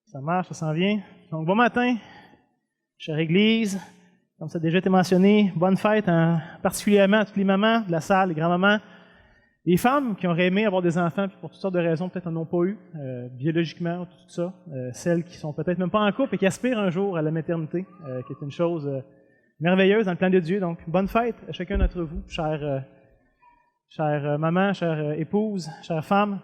Ça marche, ça s'en vient. Donc, bon matin, chère Église. Comme ça a déjà été mentionné, bonne fête, particulièrement à toutes les mamans de la salle, les grands-mamans. Les femmes qui auraient aimé avoir des enfants, puis pour toutes sortes de raisons, peut-être n'en ont pas eu, biologiquement, tout ça. Celles qui sont peut-être même pas en couple et qui aspirent un jour à la maternité, qui est une chose merveilleuse dans le plan de Dieu. Donc, bonne fête à chacun d'entre vous, chère maman, chère épouse, chère femme.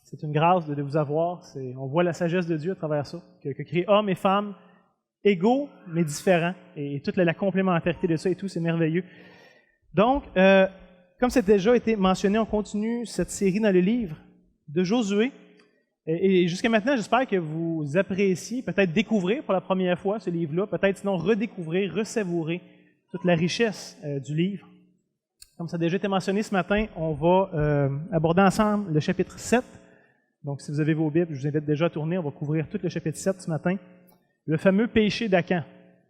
C'est une grâce de vous avoir. On voit la sagesse de Dieu à travers ça, que créer hommes et femmes égaux, mais différents. Et toute la complémentarité de ça et tout, c'est merveilleux. Donc, comme c'est déjà été mentionné, on continue cette série dans le livre de Josué. Et jusqu'à maintenant, j'espère que vous appréciez, peut-être découvrir pour la première fois ce livre-là, peut-être sinon redécouvrir, ressavourer toute la richesse du livre. Comme ça a déjà été mentionné ce matin, on va aborder ensemble le chapitre 7. Donc, si vous avez vos Bibles, je vous invite déjà à tourner. On va couvrir tout le chapitre 7 ce matin. Le fameux péché d'Acan.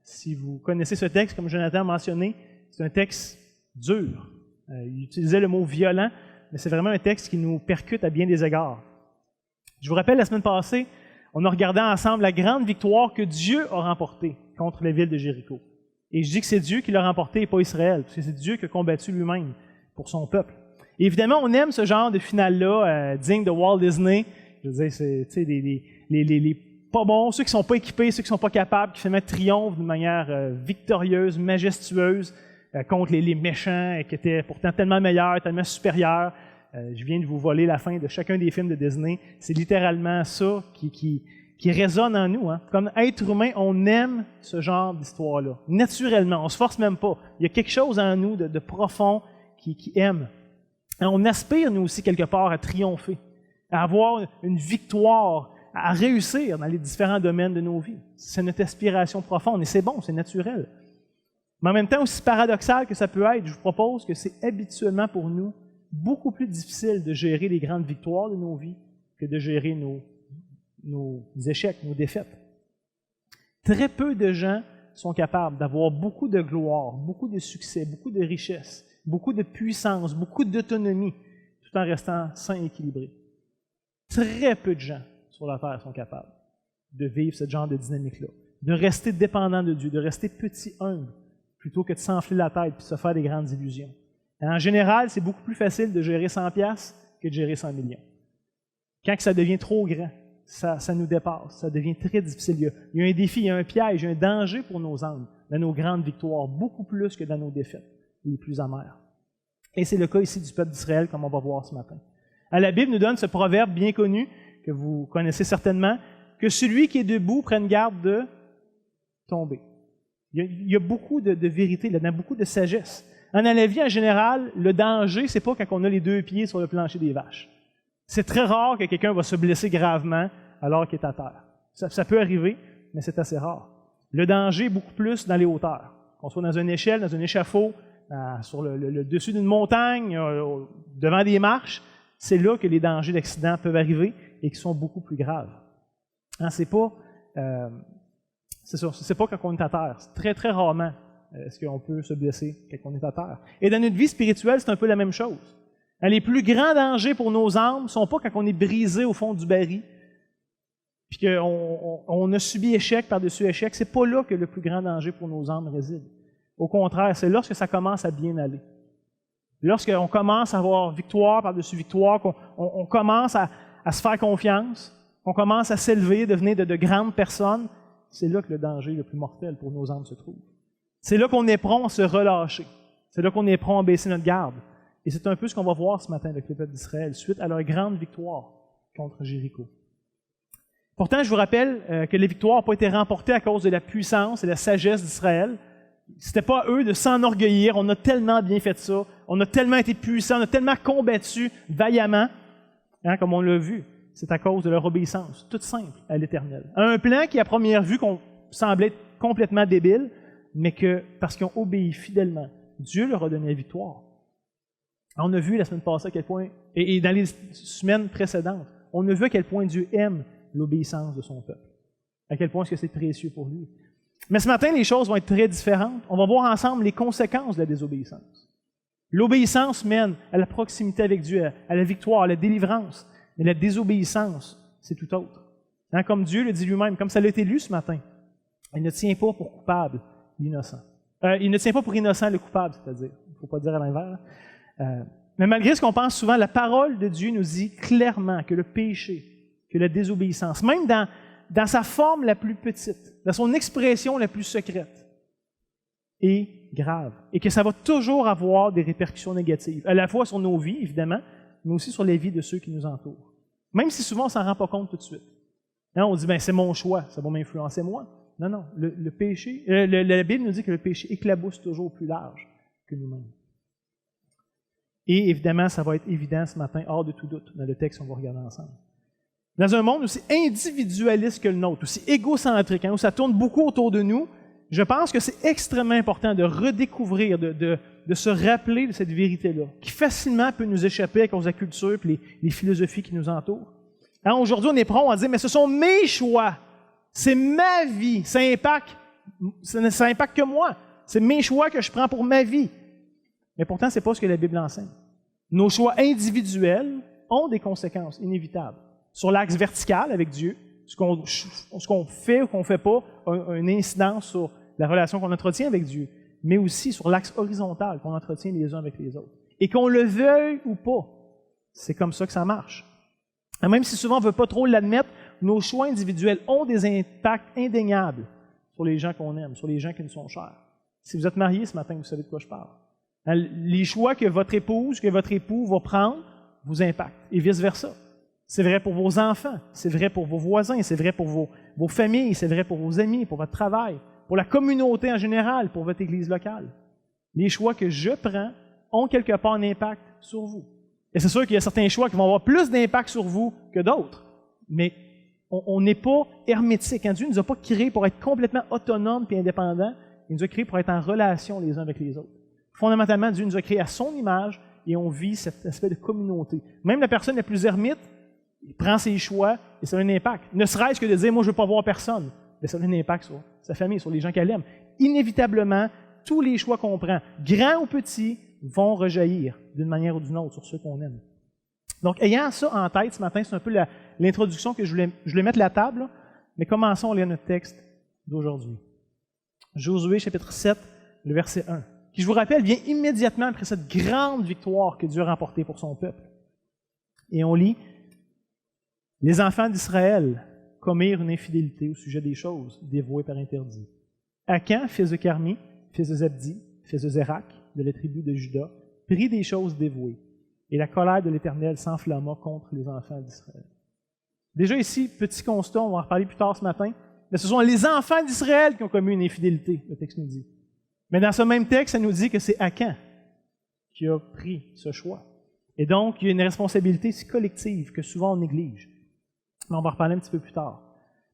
Si vous connaissez ce texte, comme Jonathan a mentionné, c'est un texte dur. Il utilisait le mot violent, mais c'est vraiment un texte qui nous percute à bien des égards. Je vous rappelle, la semaine passée, on a regardé ensemble la grande victoire que Dieu a remportée contre la ville de Jéricho. Et je dis que c'est Dieu qui l'a remportée et pas Israël, parce que c'est Dieu qui a combattu lui-même pour son peuple. Et évidemment, on aime ce genre de finale-là, digne de Walt Disney. Je veux dire, c'est les pas bons, ceux qui ne sont pas équipés, ceux qui ne sont pas capables, qui finalement triomphent d'une manière victorieuse, majestueuse, contre les méchants qui étaient pourtant tellement meilleurs, tellement supérieurs. Je viens de vous voler la fin de chacun des films de Disney. C'est littéralement ça qui résonne en nous. Hein. Comme être humain, on aime ce genre d'histoire-là. Naturellement, on ne se force même pas. Il y a quelque chose en nous de profond qui aime. Et on aspire, nous aussi, quelque part, à triompher, à avoir une victoire, à réussir dans les différents domaines de nos vies. C'est notre aspiration profonde et c'est bon, c'est naturel. Mais en même temps, aussi paradoxal que ça peut être, je vous propose que c'est habituellement pour nous beaucoup plus difficile de gérer les grandes victoires de nos vies que de gérer nos échecs, nos défaites. Très peu de gens sont capables d'avoir beaucoup de gloire, beaucoup de succès, beaucoup de richesse, beaucoup de puissance, beaucoup d'autonomie, tout en restant sains et équilibrés. Très peu de gens sur la terre sont capables de vivre ce genre de dynamique-là, de rester dépendants de Dieu, de rester petit, humble, plutôt que de s'enfler la tête et de se faire des grandes illusions. En général, c'est beaucoup plus facile de gérer 100 piastres que de gérer 100 millions. Quand ça devient trop grand, ça nous dépasse, ça devient très difficile. Il y a un défi, il y a un piège, il y a un danger pour nos âmes, dans nos grandes victoires, beaucoup plus que dans nos défaites les plus amères. Et c'est le cas ici du peuple d'Israël, comme on va voir ce matin. La Bible nous donne ce proverbe bien connu, que vous connaissez certainement, que celui qui est debout prenne garde de tomber. Il y a beaucoup de vérité là-dedans, beaucoup de sagesse. Dans la vie, en général, le danger, c'est pas quand on a les deux pieds sur le plancher des vaches. C'est très rare que quelqu'un va se blesser gravement alors qu'il est à terre. Ça peut arriver, mais c'est assez rare. Le danger est beaucoup plus dans les hauteurs. Qu'on soit dans une échelle, dans un échafaud, sur le dessus d'une montagne, devant des marches, c'est là que les dangers d'accident peuvent arriver et qui sont beaucoup plus graves. Hein, c'est pas quand on est à terre. C'est très, très rarement est-ce qu'on peut se blesser quand on est à terre. Et dans notre vie spirituelle, c'est un peu la même chose. Les plus grands dangers pour nos âmes ne sont pas quand on est brisé au fond du baril, puis qu'on a subi échec par-dessus échec. C'est pas là que le plus grand danger pour nos âmes réside. Au contraire, c'est lorsque ça commence à bien aller. Lorsqu'on commence à avoir victoire par-dessus victoire, qu'on commence à se faire confiance, qu'on commence à s'élever, devenir de grandes personnes, c'est là que le danger le plus mortel pour nos âmes se trouve. C'est là qu'on est prompt à se relâcher. C'est là qu'on est prompt à baisser notre garde. Et c'est un peu ce qu'on va voir ce matin avec le peuple d'Israël, suite à leur grande victoire contre Jéricho. Pourtant, je vous rappelle que les victoires n'ont pas été remportées à cause de la puissance et de la sagesse d'Israël. C'était pas à eux de s'enorgueillir. On a tellement bien fait ça. On a tellement été puissants. On a tellement combattu vaillamment, hein, comme on l'a vu. C'est à cause de leur obéissance, toute simple, à l'Éternel. Un plan qui, à première vue, semblait être complètement débile, mais que, parce qu'ils ont obéi fidèlement, Dieu leur a donné la victoire. On a vu la semaine passée à quel point, et dans les semaines précédentes, on a vu à quel point Dieu aime l'obéissance de son peuple. À quel point est-ce que c'est précieux pour lui. Mais ce matin, les choses vont être très différentes. On va voir ensemble les conséquences de la désobéissance. L'obéissance mène à la proximité avec Dieu, à la victoire, à la délivrance. Mais la désobéissance, c'est tout autre. Hein, comme Dieu le dit lui-même, comme ça l'a été lu ce matin, il ne tient pas pour coupable l'innocent. Il ne tient pas pour innocent le coupable, c'est-à-dire. Il ne faut pas dire à l'envers. Mais malgré ce qu'on pense souvent, la parole de Dieu nous dit clairement que le péché, que la désobéissance, même dans sa forme la plus petite, dans son expression la plus secrète, est grave. Et que ça va toujours avoir des répercussions négatives, à la fois sur nos vies, évidemment, mais aussi sur les vies de ceux qui nous entourent. Même si souvent on ne s'en rend pas compte tout de suite. Hein, on dit, c'est mon choix, ça va m'influencer moi. Non, le péché, la Bible nous dit que le péché éclabousse toujours plus large que nous-mêmes. Et évidemment, ça va être évident ce matin, hors de tout doute, dans le texte qu'on va regarder ensemble. Dans un monde aussi individualiste que le nôtre, aussi égocentrique, où ça tourne beaucoup autour de nous, je pense que c'est extrêmement important de redécouvrir, de se rappeler de cette vérité-là, qui facilement peut nous échapper à cause de la culture et les philosophies qui nous entourent. Hein, aujourd'hui, on est prompt à dire, mais ce sont mes choix, c'est ma vie, ça impacte que moi, c'est mes choix que je prends pour ma vie. Mais pourtant, ce n'est pas ce que la Bible enseigne. Nos choix individuels ont des conséquences inévitables. Sur l'axe vertical avec Dieu, ce qu'on fait ou qu'on ne fait pas a une incidence sur la relation qu'on entretient avec Dieu, mais aussi sur l'axe horizontal qu'on entretient les uns avec les autres. Et qu'on le veuille ou pas, c'est comme ça que ça marche. Et même si souvent on ne veut pas trop l'admettre, nos choix individuels ont des impacts indéniables sur les gens qu'on aime, sur les gens qui nous sont chers. Si vous êtes mariés ce matin, vous savez de quoi je parle. Les choix que votre épouse, que votre époux va prendre vous impactent, et vice-versa. C'est vrai pour vos enfants, c'est vrai pour vos voisins, c'est vrai pour vos familles, c'est vrai pour vos amis, pour votre travail, pour la communauté en général, pour votre église locale. Les choix que je prends ont quelque part un impact sur vous. Et c'est sûr qu'il y a certains choix qui vont avoir plus d'impact sur vous que d'autres, mais on n'est pas hermétique. Hein? Dieu ne nous a pas créés pour être complètement autonomes et indépendants, il nous a créés pour être en relation les uns avec les autres. Fondamentalement, Dieu nous a créés à son image et on vit cet aspect de communauté. Même la personne la plus ermite, il prend ses choix et ça a un impact. Ne serait-ce que de dire « moi, je ne veux pas voir personne », mais ça a un impact sur sa famille, sur les gens qu'elle aime. Inévitablement, tous les choix qu'on prend, grands ou petits, vont rejaillir d'une manière ou d'une autre sur ceux qu'on aime. Donc, ayant ça en tête ce matin, c'est un peu l'introduction que je voulais mettre la table, là, mais commençons à lire notre texte d'aujourd'hui. Josué, chapitre 7, le verset 1, qui, je vous rappelle, vient immédiatement après cette grande victoire que Dieu a remportée pour son peuple. Et on lit « Les enfants d'Israël commirent une infidélité au sujet des choses dévouées par interdit. Akan, fils de Carmi, fils de Zabdi, fils de Zérak, de la tribu de Juda, prit des choses dévouées, et la colère de l'Éternel s'enflamma contre les enfants d'Israël. » Déjà ici, petit constat, on va en reparler plus tard ce matin, mais ce sont les enfants d'Israël qui ont commis une infidélité, le texte nous dit. Mais dans ce même texte, ça nous dit que c'est Akan qui a pris ce choix. Et donc, il y a une responsabilité collective que souvent on néglige. Mais on va en reparler un petit peu plus tard.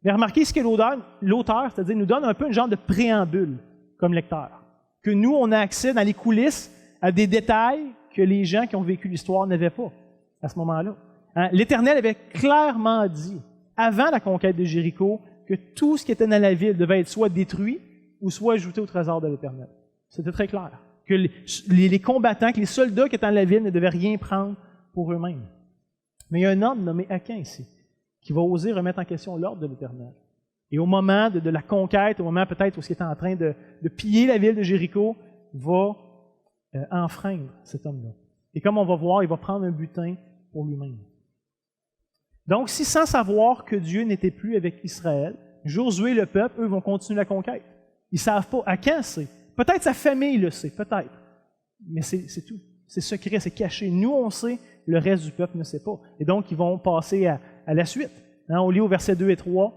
Mais remarquez ce que l'auteur, c'est-à-dire nous donne un peu un genre de préambule comme lecteur. Que nous, on a accès dans les coulisses à des détails que les gens qui ont vécu l'histoire n'avaient pas à ce moment-là. Hein? L'Éternel avait clairement dit, avant la conquête de Jéricho, que tout ce qui était dans la ville devait être soit détruit ou soit ajouté au trésor de l'Éternel. C'était très clair. Que les combattants, que les soldats qui étaient dans la ville ne devaient rien prendre pour eux-mêmes. Mais il y a un homme nommé Akan ici, qui va oser remettre en question l'ordre de l'Éternel. Et au moment de la conquête, au moment peut-être où il est en train de piller la ville de Jéricho, va enfreindre cet homme-là. Et comme on va voir, il va prendre un butin pour lui-même. Donc, si sans savoir que Dieu n'était plus avec Israël, Josué et le peuple, eux, vont continuer la conquête. Ils ne savent pas. Akan sait. Peut-être sa famille le sait, peut-être. Mais c'est tout. C'est secret, c'est caché. Nous, on sait, le reste du peuple ne sait pas. Et donc, ils vont passer à la suite. Hein, on lit au verset 2 et 3.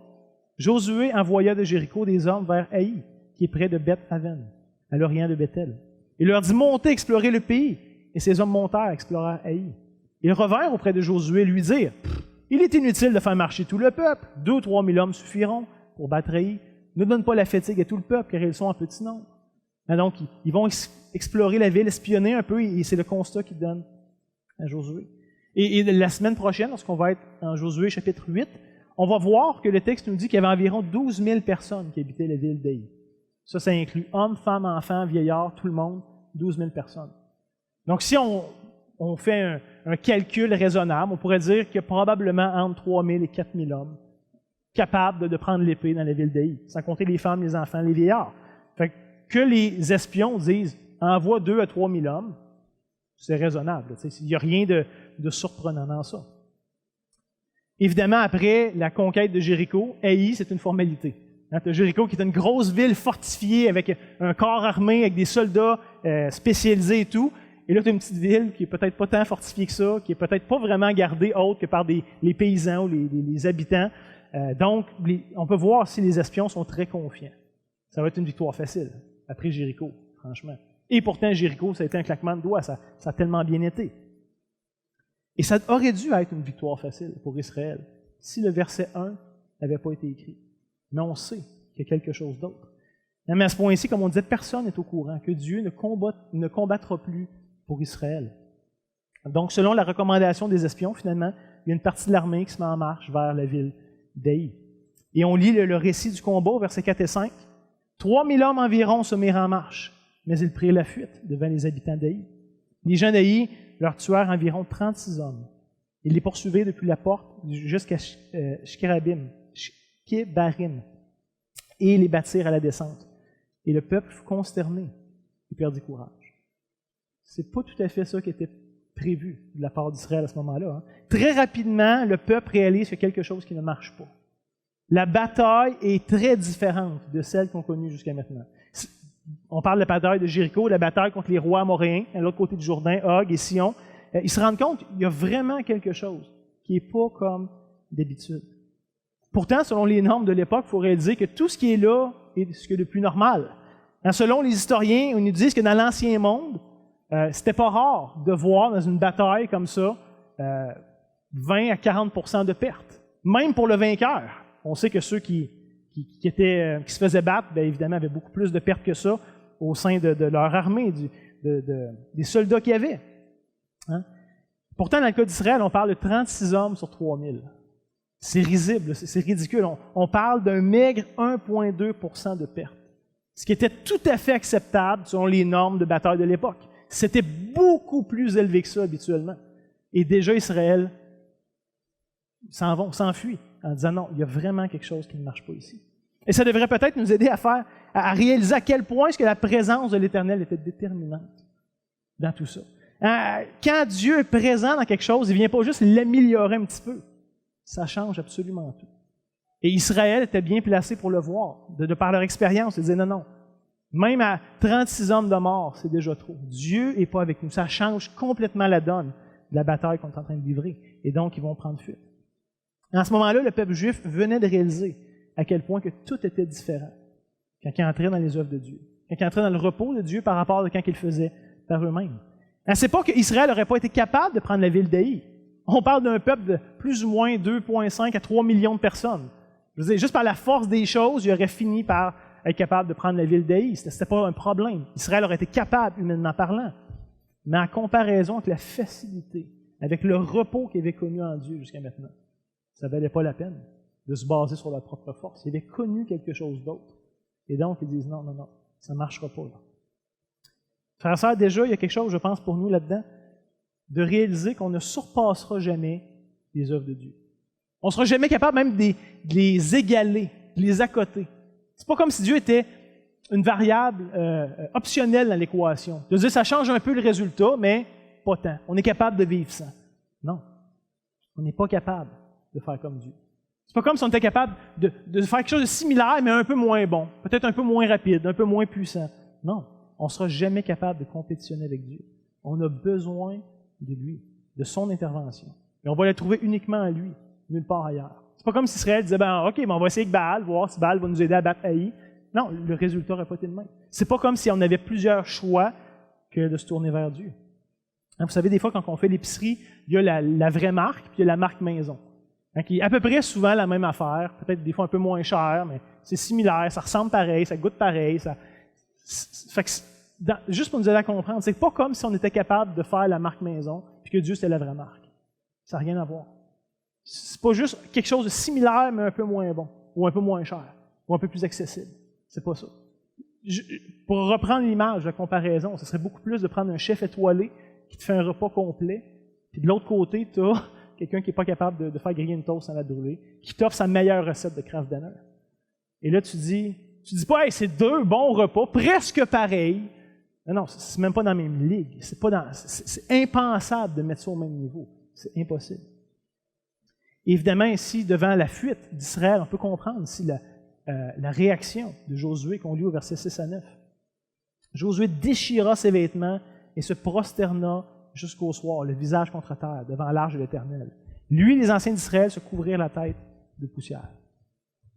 Josué envoya de Jéricho des hommes vers Haï, qui est près de Beth-Aven, à l'orient de Bethel. Il leur dit, montez explorer le pays. Et ces hommes montèrent, explorèrent Haï. Ils revinrent auprès de Josué et lui dirent, il est inutile de faire marcher tout le peuple. 2 ou 3 000 hommes suffiront pour battre Haï. Ne donne pas la fatigue à tout le peuple, car ils sont en petit nombre. Et donc, ils vont explorer la ville, espionner un peu, et c'est le constat qu'ils donnent à Josué. Et la semaine prochaine, lorsqu'on va être en Josué chapitre 8, on va voir que le texte nous dit qu'il y avait environ 12 000 personnes qui habitaient la ville d'Haï. Ça inclut hommes, femmes, enfants, vieillards, tout le monde, 12 000 personnes. Donc, si on on fait un calcul raisonnable, on pourrait dire qu'il y a probablement entre 3 000 et 4 000 hommes capables de prendre l'épée dans la ville d'Aï, sans compter les femmes, les enfants, les vieillards. Fait que les espions disent « envoie 2 à 3 000 hommes », c'est raisonnable. Il n'y a rien de surprenant dans ça. Évidemment, après la conquête de Jéricho, Aï, c'est une formalité. Jéricho, qui est une grosse ville fortifiée avec un corps armé, avec des soldats spécialisés et tout. Et là, tu as une petite ville qui est peut-être pas tant fortifiée que ça, qui est peut-être pas vraiment gardée autre que par les paysans ou les habitants. Donc, on peut voir si les espions sont très confiants. Ça va être une victoire facile, après Jéricho, franchement. Et pourtant, Jéricho, ça a été un claquement de doigts, ça a tellement bien été. Et ça aurait dû être une victoire facile pour Israël, si le verset 1 n'avait pas été écrit. Mais on sait qu'il y a quelque chose d'autre. Mais à ce point-ci, comme on disait, personne n'est au courant que Dieu ne combattra plus pour Israël. Donc, selon la recommandation des espions, finalement, il y a une partie de l'armée qui se met en marche vers la ville d'Aï. Et on lit le récit du combat, versets 4 et 5. 3 000 hommes environ se mirent en marche, mais ils prirent la fuite devant les habitants d'Aï. Les gens d'Aï leur tuèrent environ 36 hommes. Ils les poursuivaient depuis la porte jusqu'à Shkebarim, et les battirent à la descente. Et le peuple fut consterné et perdit courage. C'est pas tout à fait ça qui était prévu de la part d'Israël à ce moment-là. Très rapidement, le peuple réalise qu'il y a quelque chose qui ne marche pas. La bataille est très différente de celle qu'on a connue jusqu'à maintenant. On parle de la bataille de Jéricho, la bataille contre les rois amoréens, à l'autre côté du Jourdain, Og et Sion. Ils se rendent compte qu'il y a vraiment quelque chose qui n'est pas comme d'habitude. Pourtant, selon les normes de l'époque, il faut réaliser que tout ce qui est là est ce qu'il y a de plus normal. Selon les historiens, ils nous disent que dans l'Ancien Monde, c'était pas rare de voir dans une bataille comme ça 20 à 40% de pertes. Même pour le vainqueur. On sait que ceux qui se faisaient battre, bien évidemment, avaient beaucoup plus de pertes que ça au sein de leur armée, des soldats qu'il y avait. Pourtant, dans le cas d'Israël, on parle de 36 hommes sur 3000. C'est risible, c'est ridicule. On parle d'un maigre 1,2% de pertes. Ce qui était tout à fait acceptable selon les normes de bataille de l'époque. C'était beaucoup plus élevé que ça habituellement. Et déjà, Israël s'enfuit en disant non, il y a vraiment quelque chose qui ne marche pas ici. Et ça devrait peut-être nous aider à réaliser à quel point est-ce que la présence de l'Éternel était déterminante dans tout ça. Quand Dieu est présent dans quelque chose, il ne vient pas juste l'améliorer un petit peu. Ça change absolument tout. Et Israël était bien placé pour le voir, de par leur expérience. Ils disaient non. Même à 36 hommes de mort, c'est déjà trop. Dieu n'est pas avec nous. Ça change complètement la donne de la bataille qu'on est en train de livrer. Et donc, ils vont prendre fuite. À ce moment-là, le peuple juif venait de réaliser à quel point que tout était différent quand ils entraient dans les œuvres de Dieu, quand ils entraient dans le repos de Dieu par rapport à quand ils le faisaient par eux-mêmes. C'est pas qu'Israël n'aurait pas été capable de prendre la ville d'Aï. On parle d'un peuple de plus ou moins 2,5 à 3 millions de personnes. Je veux dire, juste par la force des choses, il aurait fini par être capable de prendre la ville d'Aï. Ce n'était pas un problème. Israël aurait été capable, humainement parlant. Mais en comparaison avec la facilité, avec le repos qu'il avait connu en Dieu jusqu'à maintenant, ça ne valait pas la peine de se baser sur leur propre force. Ils avaient connu quelque chose d'autre. Et donc, ils disent non, ça ne marchera pas. Là. Frères et sœurs, déjà, il y a quelque chose, je pense, pour nous là-dedans, de réaliser qu'on ne surpassera jamais les œuvres de Dieu. On ne sera jamais capable même de les égaler, de les accoter. C'est pas comme si Dieu était une variable optionnelle dans l'équation. De dire, ça change un peu le résultat, mais pas tant. On est capable de vivre sans. Non. On n'est pas capable de faire comme Dieu. C'est pas comme si on était capable de faire quelque chose de similaire, mais un peu moins bon, peut-être un peu moins rapide, un peu moins puissant. Non. On ne sera jamais capable de compétitionner avec Dieu. On a besoin de lui, de son intervention. Et on va la trouver uniquement en lui, nulle part ailleurs. C'est pas comme si Israël disait, OK, on va essayer avec Baal, voir si Baal va nous aider à battre Haï. Non, le résultat n'aurait pas été le même. C'est pas comme si on avait plusieurs choix que de se tourner vers Dieu. Vous savez, des fois, quand on fait l'épicerie, il y a la vraie marque, puis il y a la marque maison. Qui est à peu près souvent la même affaire, peut-être des fois un peu moins cher, mais c'est similaire, ça ressemble pareil, ça goûte pareil. Fait que, juste pour nous aider à comprendre, c'est pas comme si on était capable de faire la marque maison, puis que Dieu, c'est la vraie marque. Ça n'a rien à voir. C'est pas juste quelque chose de similaire, mais un peu moins bon, ou un peu moins cher, ou un peu plus accessible. C'est pas ça. Pour reprendre l'image de comparaison, ce serait beaucoup plus de prendre un chef étoilé qui te fait un repas complet, puis de l'autre côté, tu as quelqu'un qui n'est pas capable de faire griller une toast sans la brûler, qui t'offre sa meilleure recette de Kraft Dinner. Et là, tu dis pas, hey, c'est 2 bons repas, presque pareils. Non, c'est même pas dans la même ligue. C'est impensable de mettre ça au même niveau. C'est impossible. Et évidemment, ici, devant la fuite d'Israël, on peut comprendre ici la réaction de Josué qu'on lit au verset 6 à 9. Josué déchira ses vêtements et se prosterna jusqu'au soir, le visage contre terre, devant l'arche de l'Éternel. Lui et les anciens d'Israël se couvrirent la tête de poussière.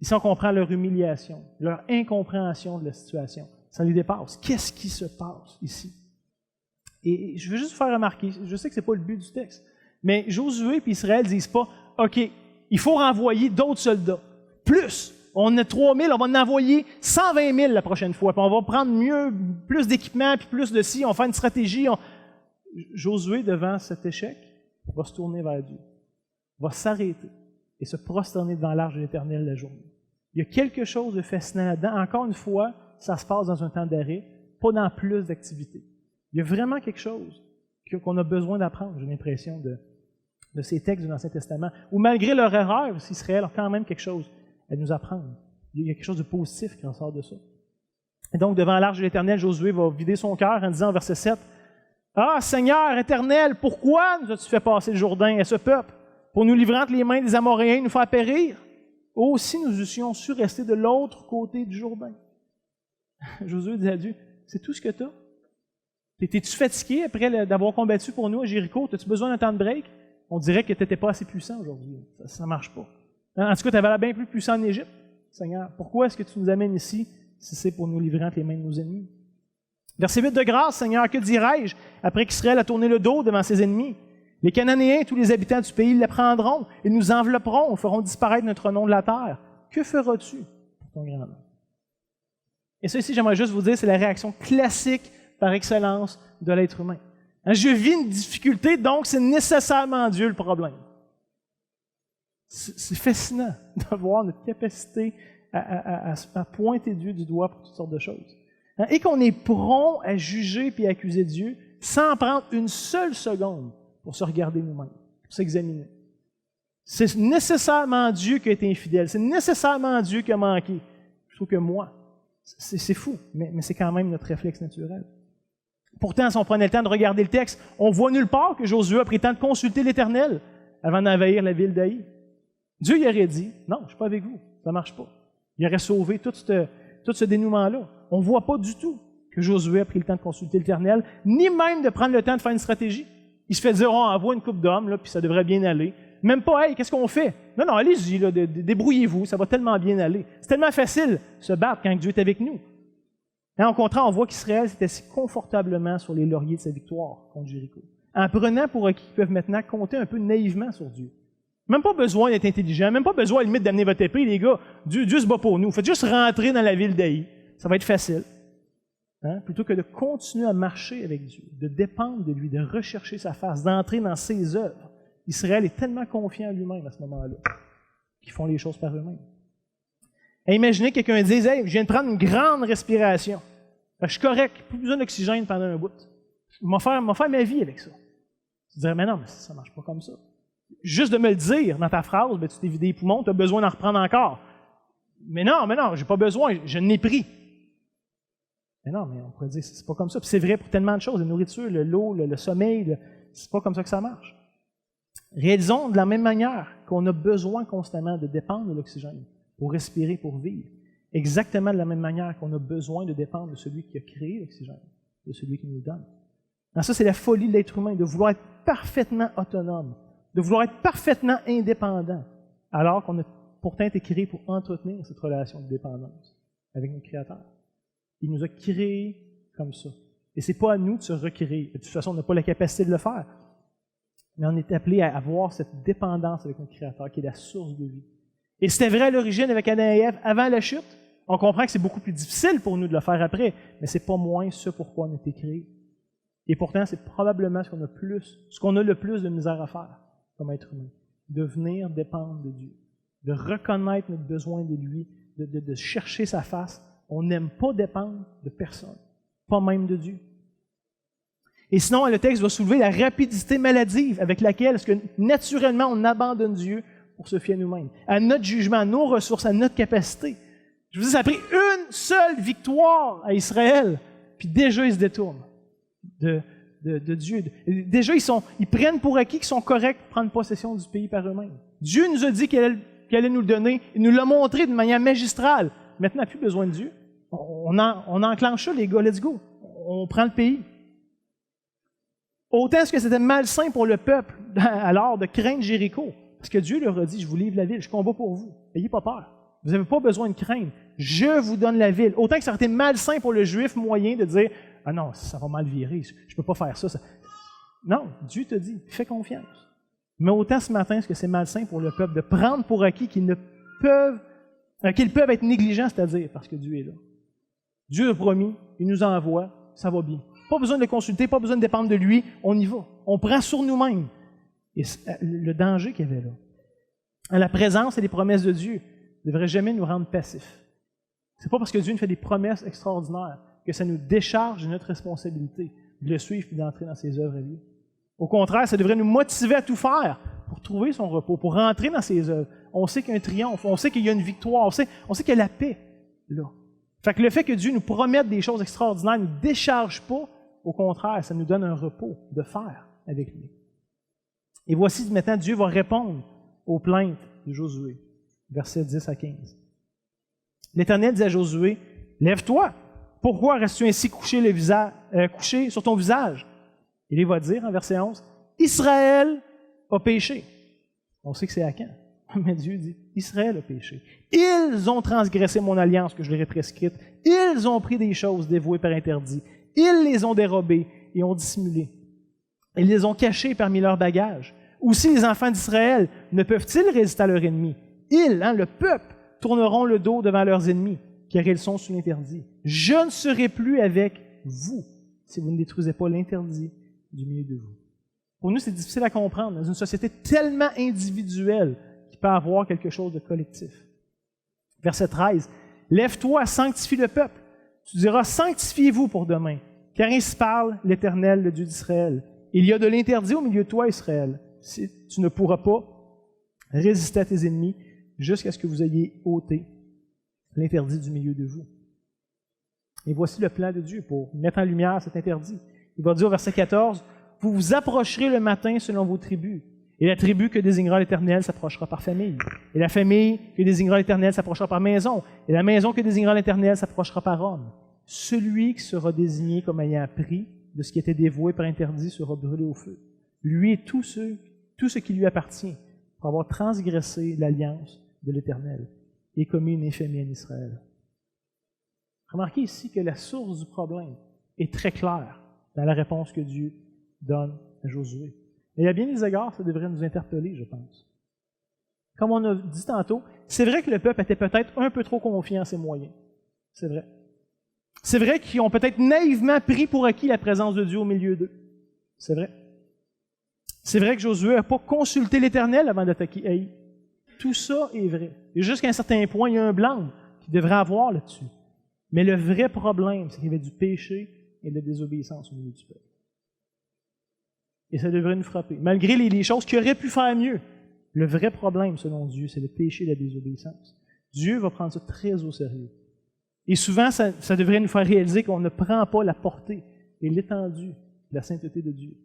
Ici, on comprend leur humiliation, leur incompréhension de la situation. Ça les dépasse. Qu'est-ce qui se passe ici? Et je veux juste vous faire remarquer, je sais que ce n'est pas le but du texte, mais Josué et Israël ne disent pas, OK, il faut renvoyer d'autres soldats. Plus, on a 3000, on va en envoyer 120 000 la prochaine fois, puis on va prendre plus d'équipement, puis plus de ci, on va faire une stratégie. Josué, devant cet échec, va se tourner vers Dieu, va s'arrêter et se prosterner devant l'arche de l'Éternel la journée. Il y a quelque chose de fascinant là-dedans. Encore une fois, ça se passe dans un temps d'arrêt, pas dans plus d'activités. Il y a vraiment quelque chose qu'on a besoin d'apprendre, j'ai l'impression, de ces textes de l'Ancien Testament, où malgré leur erreur, Israël a quand même quelque chose à nous apprendre. Il y a quelque chose de positif qui en sort de ça. Et donc, devant l'arche de l'Éternel, Josué va vider son cœur en disant, verset 7, « Ah, Seigneur éternel, pourquoi nous as-tu fait passer le Jourdain à ce peuple, pour nous livrer entre les mains des Amoréens et nous faire périr? Aussi nous eussions su rester de l'autre côté du Jourdain. » Josué dit à Dieu, « C'est tout ce que tu as? T'es-tu fatigué après d'avoir combattu pour nous à Jéricho? As-tu besoin d'un temps de break? » On dirait que tu n'étais pas assez puissant aujourd'hui. Ça ne marche pas. En tout cas, tu avais l'air bien plus puissant en Égypte, Seigneur. Pourquoi est-ce que tu nous amènes ici si c'est pour nous livrer entre les mains de nos ennemis? Verset 8 de grâce, Seigneur, que dirais-je après qu'Israël a tourné le dos devant ses ennemis? Les Cananéens, tous les habitants du pays, les prendront, ils nous envelopperont, feront disparaître notre nom de la terre. Que feras-tu pour ton grand nom? Et ça ici, j'aimerais juste vous dire, c'est la réaction classique par excellence de l'être humain. Je vis une difficulté, donc c'est nécessairement Dieu le problème. C'est fascinant de voir notre capacité à pointer Dieu du doigt pour toutes sortes de choses. Et qu'on est prompt à juger puis à accuser Dieu sans prendre une seule seconde pour se regarder nous-mêmes, pour s'examiner. C'est nécessairement Dieu qui a été infidèle, c'est nécessairement Dieu qui a manqué, plutôt que moi. C'est fou, mais c'est quand même notre réflexe naturel. Pourtant, si on prenait le temps de regarder le texte, on voit nulle part que Josué a pris le temps de consulter l'Éternel avant d'envahir la ville d'Haï. Dieu y aurait dit, non, je ne suis pas avec vous, ça ne marche pas. Il aurait sauvé tout ce dénouement-là. On ne voit pas du tout que Josué a pris le temps de consulter l'Éternel, ni même de prendre le temps de faire une stratégie. Il se fait dire, on envoie une couple d'hommes, là, puis ça devrait bien aller. Même pas, hey, qu'est-ce qu'on fait? Non, allez-y, là, débrouillez-vous, ça va tellement bien aller. C'est tellement facile de se battre quand Dieu est avec nous. Et au contraire, on voit qu'Israël s'est assis confortablement sur les lauriers de sa victoire contre Jéricho, en prenant pour acquis qu'ils peuvent maintenant compter un peu naïvement sur Dieu. Même pas besoin d'être intelligent, même pas besoin à la limite d'amener votre épée, les gars. Dieu se bat pour nous. Faites juste rentrer dans la ville d'Haï. Ça va être facile. Plutôt que de continuer à marcher avec Dieu, de dépendre de lui, de rechercher sa face, d'entrer dans ses œuvres. Israël est tellement confiant en lui-même à ce moment-là qu'ils font les choses par eux-mêmes. Et imaginez que quelqu'un dise, « Hey, je viens de prendre une grande respiration. Je suis correct, plus besoin d'oxygène pendant un bout. Je vais faire ma vie avec ça. » Tu dirais, « Mais non, mais ça ne marche pas comme ça. » Juste de me le dire dans ta phrase, ben, tu t'es vidé les poumons, tu as besoin d'en reprendre encore. Mais non, je n'ai pas besoin, je n'ai pris. Mais non, mais on pourrait dire, c'est pas comme ça. Puis c'est vrai pour tellement de choses, la nourriture, l'eau, le sommeil, c'est pas comme ça que ça marche. Réalisons de la même manière qu'on a besoin constamment de dépendre de l'oxygène pour respirer, pour vivre. Exactement de la même manière qu'on a besoin de dépendre de celui qui a créé l'oxygène, de celui qui nous le donne. Alors ça, c'est la folie de l'être humain, de vouloir être parfaitement autonome, de vouloir être parfaitement indépendant, alors qu'on a pourtant été créé pour entretenir cette relation de dépendance avec notre Créateur. Il nous a créés comme ça. Et ce n'est pas à nous de se recréer. De toute façon, on n'a pas la capacité de le faire. Mais on est appelé à avoir cette dépendance avec notre Créateur, qui est la source de vie. Et c'était vrai à l'origine avec Adam et Ève, avant la chute. On comprend que c'est beaucoup plus difficile pour nous de le faire après, mais ce n'est pas moins ce pourquoi on a été créés. Et pourtant, c'est probablement ce qu'on a le plus de misère à faire comme être humain. De venir dépendre de Dieu, de reconnaître notre besoin de lui, de chercher sa face. On n'aime pas dépendre de personne, pas même de Dieu. Et sinon, le texte va soulever la rapidité maladive avec laquelle est-ce que naturellement on abandonne Dieu pour se fier à nous-mêmes, à notre jugement, à nos ressources, à notre capacité. Je vous dis, ça a pris une seule victoire à Israël, puis déjà ils se détournent de Dieu. Déjà, ils prennent pour acquis qu'ils sont corrects pour prendre possession du pays par eux-mêmes. Dieu nous a dit qu'il allait nous le donner. Il nous l'a montré de manière magistrale. Maintenant, on n'a plus besoin de Dieu. On enclenche ça, les gars, let's go. On prend le pays. Autant est-ce que c'était malsain pour le peuple alors de craindre Jéricho. Parce que Dieu leur a dit, je vous livre la ville, je combats pour vous. N'ayez pas peur. Vous n'avez pas besoin de craindre. Je vous donne la ville. Autant que ça aurait été malsain pour le juif moyen de dire, ah non, ça va mal virer, je ne peux pas faire ça. Non, Dieu te dit, fais confiance. Mais autant ce matin, est-ce que c'est malsain pour le peuple de prendre pour acquis qu'ils peuvent être négligents, c'est-à-dire parce que Dieu est là. Dieu a promis, il nous envoie, ça va bien. Pas besoin de le consulter, pas besoin de dépendre de lui, on y va. On prend sur nous-mêmes. Et le danger qu'il y avait là, la présence et les promesses de Dieu ne devraient jamais nous rendre passifs. C'est pas parce que Dieu nous fait des promesses extraordinaires que ça nous décharge de notre responsabilité de le suivre et d'entrer dans ses œuvres à lui. Au contraire, ça devrait nous motiver à tout faire pour trouver son repos, pour rentrer dans ses œuvres. On sait qu'il y a un triomphe, on sait qu'il y a une victoire, on sait qu'il y a la paix là. Fait que le fait que Dieu nous promette des choses extraordinaires ne nous décharge pas, au contraire, ça nous donne un repos de faire avec lui. Et voici maintenant, Dieu va répondre aux plaintes de Josué, versets 10 à 15. L'Éternel dit à Josué, « Lève-toi, pourquoi restes-tu ainsi couché sur ton visage? » Il va dire en verset 11, « Israël a péché. » On sait que c'est Akan, mais Dieu dit, « Israël a péché. Ils ont transgressé mon alliance que je leur ai prescrite. Ils ont pris des choses dévouées par interdit. Ils les ont dérobées et ont dissimulé. Ils les ont cachées parmi leurs bagages. Aussi les enfants d'Israël ne peuvent-ils résister à leur ennemi? Ils, le peuple, tourneront le dos devant leurs ennemis, car ils sont sous l'interdit. Je ne serai plus avec vous si vous ne détruisez pas l'interdit du milieu de vous. » Pour nous, c'est difficile à comprendre. Dans une société tellement individuelle qu'il peut y avoir quelque chose de collectif. Verset 13. « Lève-toi, sanctifie le peuple. Tu diras, sanctifiez-vous pour demain, car ainsi parle l'Éternel, le Dieu d'Israël. Il y a de l'interdit au milieu de toi, Israël. Tu ne pourras pas résister à tes ennemis jusqu'à ce que vous ayez ôté l'interdit du milieu de vous. » Et voici le plan de Dieu pour mettre en lumière cet interdit. Il va dire au verset 14, « Vous vous approcherez le matin selon vos tribus, et la tribu que désignera l'Éternel s'approchera par famille, et la famille que désignera l'Éternel s'approchera par maison, et la maison que désignera l'Éternel s'approchera par homme. Celui qui sera désigné comme ayant pris de ce qui était dévoué par interdit sera brûlé au feu. Lui et tout ce qui lui appartient, pour avoir transgressé l'alliance de l'Éternel et commis une infamie en Israël. » Remarquez ici que la source du problème est très claire dans la réponse que Dieu donne à Josué. Et à bien des égards, ça devrait nous interpeller, je pense. Comme on a dit tantôt, c'est vrai que le peuple était peut-être un peu trop confiant en ses moyens. C'est vrai. C'est vrai qu'ils ont peut-être naïvement pris pour acquis la présence de Dieu au milieu d'eux. C'est vrai. C'est vrai que Josué n'a pas consulté l'Éternel avant d'attaquer Haï. Tout ça est vrai. Et jusqu'à un certain point, il y a un blanc qu'il devrait avoir là-dessus. Mais le vrai problème, c'est qu'il y avait du péché et de la désobéissance au milieu du peuple. Et ça devrait nous frapper. Malgré les choses qui auraient pu faire mieux, le vrai problème, selon Dieu, c'est le péché et la désobéissance. Dieu va prendre ça très au sérieux. Et souvent, ça devrait nous faire réaliser qu'on ne prend pas la portée et l'étendue de la sainteté de Dieu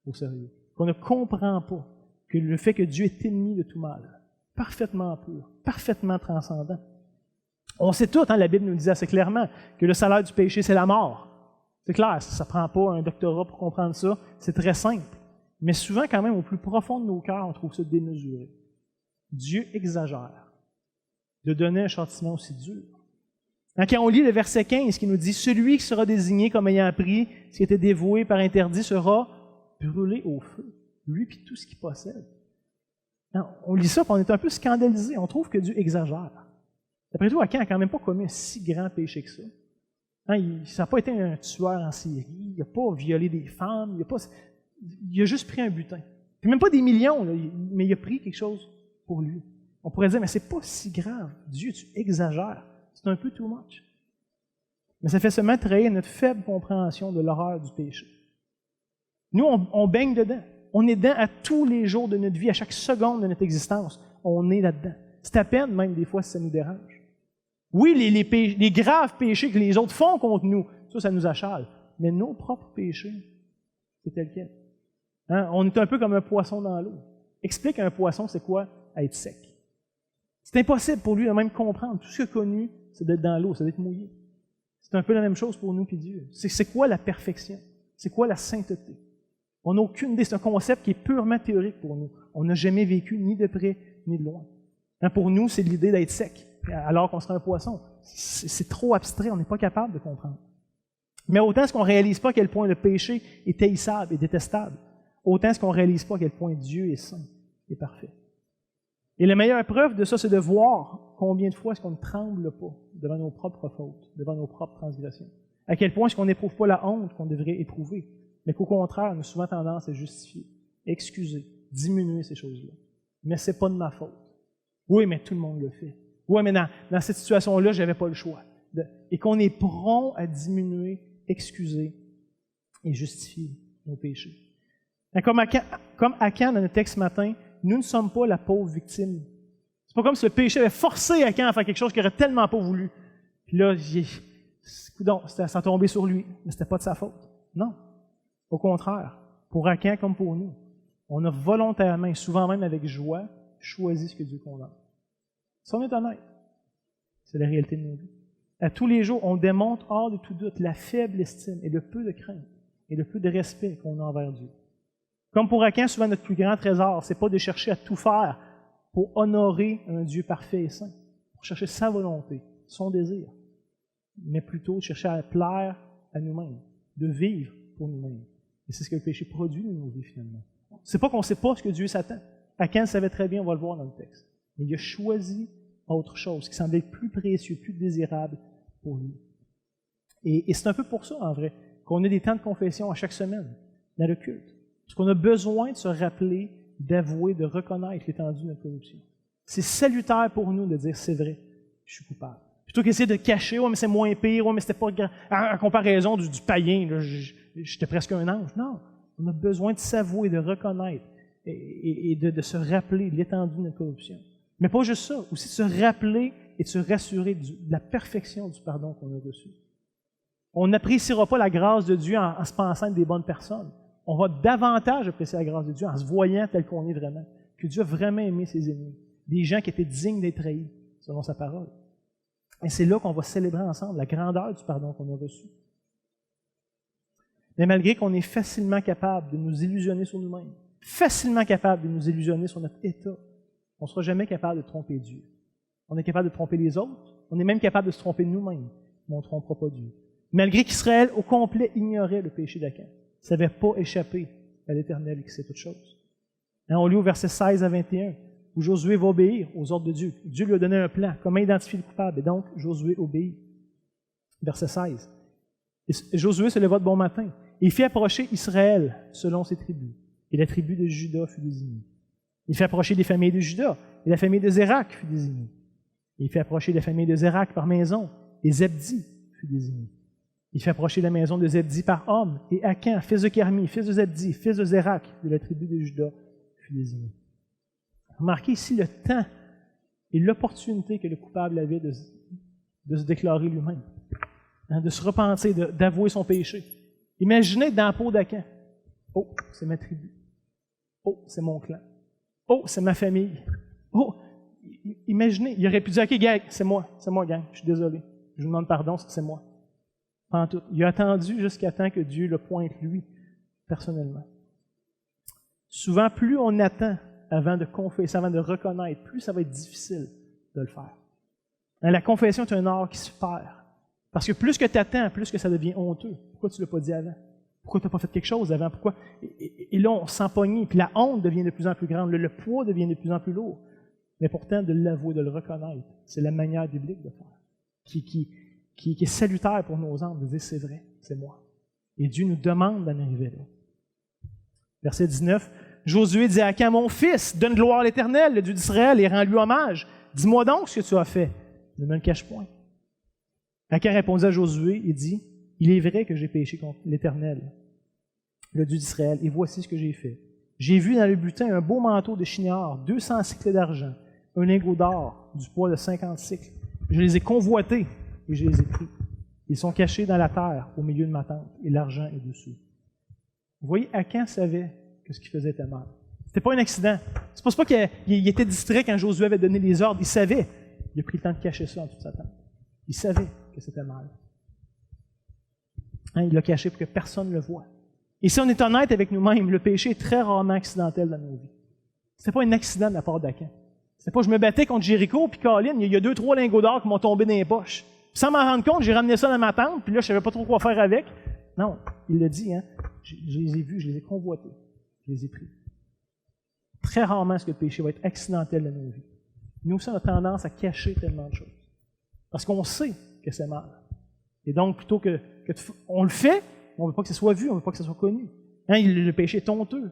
au sérieux. Qu'on ne comprend pas que le fait que Dieu est ennemi de tout mal, parfaitement pur, parfaitement transcendant. On sait tout, la Bible nous dit assez clairement que le salaire du péché, c'est la mort. C'est clair, ça ne prend pas un doctorat pour comprendre ça, c'est très simple. Mais souvent, quand même, au plus profond de nos cœurs, on trouve ça démesuré. Dieu exagère de donner un châtiment aussi dur. Quand on lit le verset 15 qui nous dit « Celui qui sera désigné comme ayant pris ce qui était dévoué par interdit sera brûlé au feu, lui et tout ce qu'il possède. » On lit ça et on est un peu scandalisé. On trouve que Dieu exagère. D'après tout, Akan n'a quand même pas commis un si grand péché que ça. Il n'a pas été un tueur en série, il n'a pas violé des femmes, il a juste pris un butin. Puis même pas des millions, mais il a pris quelque chose pour lui. On pourrait dire, mais c'est pas si grave. Dieu, tu exagères. C'est un peu too much. Mais ça fait seulement trahir notre faible compréhension de l'horreur du péché. Nous, on baigne dedans. On est dedans à tous les jours de notre vie, à chaque seconde de notre existence. On est là-dedans. C'est à peine, même des fois, si ça nous dérange. Oui, les graves péchés que les autres font contre nous, ça nous achale. Mais nos propres péchés, c'est tel quel. Hein? On est un peu comme un poisson dans l'eau. Explique à un poisson, c'est quoi être sec. C'est impossible pour lui de même comprendre. Tout ce qu'il a connu, c'est d'être dans l'eau, c'est d'être mouillé. C'est un peu la même chose pour nous et Dieu. C'est quoi la perfection? C'est quoi la sainteté? On n'a aucune idée. C'est un concept qui est purement théorique pour nous. On n'a jamais vécu ni de près ni de loin. Hein, pour nous, c'est l'idée d'être sec, alors qu'on serait un poisson. C'est trop abstrait, on n'est pas capable de comprendre. Mais autant est-ce qu'on ne réalise pas à quel point le péché est haïssable et détestable, autant est-ce qu'on ne réalise pas à quel point Dieu est saint et parfait. Et la meilleure preuve de ça, c'est de voir combien de fois est-ce qu'on ne tremble pas devant nos propres fautes, devant nos propres transgressions. À quel point est-ce qu'on n'éprouve pas la honte qu'on devrait éprouver, mais qu'au contraire, on a souvent tendance à justifier, excuser, diminuer ces choses-là. Mais ce n'est pas de ma faute. Oui, mais tout le monde le fait. Oui, mais dans cette situation-là, je n'avais pas le choix. Et qu'on est prompt à diminuer, excuser et justifier nos péchés. Comme Achan dans notre texte ce matin, nous ne sommes pas la pauvre victime. C'est pas comme si le péché avait forcé Achan à faire quelque chose qu'il n'aurait tellement pas voulu. Puis là, ça tombé sur lui, mais ce n'était pas de sa faute. Non. Au contraire, pour Achan comme pour nous, on a volontairement, et souvent même avec joie, choisi ce que Dieu condamne. Si on est honnête, c'est la réalité de nos vies. À tous les jours, on démontre hors de tout doute la faible estime et le peu de crainte et le peu de respect qu'on a envers Dieu. Comme pour Achan, souvent notre plus grand trésor, ce n'est pas de chercher à tout faire pour honorer un Dieu parfait et saint, pour chercher sa volonté, son désir, mais plutôt de chercher à plaire à nous-mêmes, de vivre pour nous-mêmes. Et c'est ce que le péché produit dans nos vies finalement. C'est pas qu'on ne sait pas ce que Dieu s'attend. Achan savait très bien, on va le voir dans le texte. Mais il a choisi autre chose qui semblait plus précieux, plus désirable pour lui. Et c'est un peu pour ça, en vrai, qu'on a des temps de confession à chaque semaine dans le culte. Parce qu'on a besoin de se rappeler, d'avouer, de reconnaître l'étendue de notre corruption. C'est salutaire pour nous de dire, c'est vrai, je suis coupable. Plutôt qu'essayer de cacher, ouais, mais c'est moins pire, ouais, mais c'était pas grand. En comparaison du païen, là, j'étais presque un ange. Non, on a besoin de s'avouer, de reconnaître et de se rappeler l'étendue de notre corruption. Mais pas juste ça, aussi de se rappeler et de se rassurer de la perfection du pardon qu'on a reçu. On n'appréciera pas la grâce de Dieu en se pensant être des bonnes personnes. On va davantage apprécier la grâce de Dieu en se voyant tel qu'on est vraiment. Que Dieu a vraiment aimé ses ennemis. Des gens qui étaient dignes d'être trahis, selon sa parole. Et c'est là qu'on va célébrer ensemble la grandeur du pardon qu'on a reçu. Mais malgré qu'on est facilement capable de nous illusionner sur nous-mêmes, facilement capable de nous illusionner sur notre état, on ne sera jamais capable de tromper Dieu. On est capable de tromper les autres, on est même capable de se tromper nous-mêmes, mais on ne trompera pas Dieu. Malgré qu'Israël, au complet, ignorait le péché d'Achan, ne savait pas échapper à l'Éternel qui sait toutes choses. On lit au verset 16 à 21, où Josué va obéir aux ordres de Dieu. Dieu lui a donné un plan, comment identifier le coupable, et donc Josué obéit. Verset 16. Et Josué se leva de bon matin, et il fit approcher Israël selon ses tribus, et la tribu de Juda fut désignée. Il fit approcher les familles de Juda, et la famille de Zérak fut désignée. Il fit approcher la famille de Zérak par maison, et Zebdi fut désigné. Il fit approcher la maison de Zebdi par homme, et Achan, fils de Carmi, fils de Zebdi, fils de Zérak, de la tribu de Juda, fut désigné. Remarquez ici le temps et l'opportunité que le coupable avait de se déclarer lui-même, de se repentir, d'avouer son péché. Imaginez dans la peau d'Achan. Oh, c'est ma tribu. Oh, c'est mon clan. Oh, c'est ma famille. Oh, imaginez, il aurait pu dire, OK, gang, c'est moi, gang, je suis désolé. Je vous demande pardon, c'est moi. En tout. Il a attendu jusqu'à temps que Dieu le pointe lui, personnellement. Souvent, plus on attend avant de confesser, avant de reconnaître, plus ça va être difficile de le faire. La confession est un art qui se perd. Parce que plus que tu attends, plus que ça devient honteux. Pourquoi tu ne l'as pas dit avant? Pourquoi tu n'as pas fait quelque chose avant? Pourquoi? Et là, on s'empogne, puis la honte devient de plus en plus grande, le poids devient de plus en plus lourd. Mais pourtant, de l'avouer, de le reconnaître, c'est la manière biblique de faire, qui est salutaire pour nos âmes, de dire c'est vrai, c'est moi. Et Dieu nous demande d'en arriver là. Verset 19, Josué dit à Achan, mon fils, donne gloire à l'Éternel, le Dieu d'Israël, et rends-lui hommage. Dis-moi donc ce que tu as fait. Ne me le cache point. Achan répondit à Josué et dit, il est vrai que j'ai péché contre l'Éternel. le Dieu d'Israël, et voici ce que j'ai fait. J'ai vu dans le butin un beau manteau de chignard, 200 cycles d'argent, un lingot d'or du poids de 50 cycles. Je les ai convoités et je les ai pris. Ils sont cachés dans la terre, au milieu de ma tente, et l'argent est dessous. Vous voyez, Achan savait que ce qu'il faisait était mal. C'était pas un accident. C'est pas qu'il était distrait quand Josué avait donné les ordres. Il savait. Il a pris le temps de cacher ça en toute sa tente. Il savait que c'était mal. Hein, il l'a caché pour que personne ne le voie. Et si on est honnête avec nous-mêmes, le péché est très rarement accidentel dans nos vies. C'était pas un accident de la part d'Achan. C'était pas je me battais contre Jéricho, puis Colin, il y a 2-3 lingots d'or qui m'ont tombé dans les poches. Puis sans m'en rendre compte, j'ai ramené ça dans ma tente, puis là, je savais pas trop quoi faire avec. Non, il l'a dit, hein. Je les ai vus, je les ai convoités, je les ai pris. Très rarement est-ce que le péché va être accidentel dans nos vies. Nous aussi, on a tendance à cacher tellement de choses. Parce qu'on sait que c'est mal. Et donc, plutôt on le fait, on ne veut pas que ce soit vu, on ne veut pas que ce soit connu. Hein, le péché est honteux.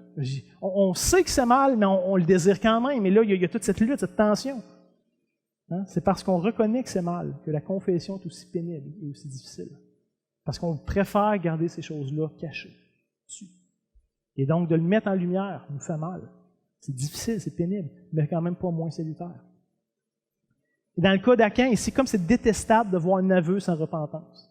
On sait que c'est mal, mais on le désire quand même. Et là, il y a toute cette lutte, cette tension. Hein? C'est parce qu'on reconnaît que c'est mal que la confession est aussi pénible et aussi difficile. Parce qu'on préfère garder ces choses-là cachées. Et donc, de le mettre en lumière nous fait mal. C'est difficile, c'est pénible, mais quand même pas moins salutaire. Et dans le cas d'Achan, ici, comme c'est détestable de voir un aveu sans repentance.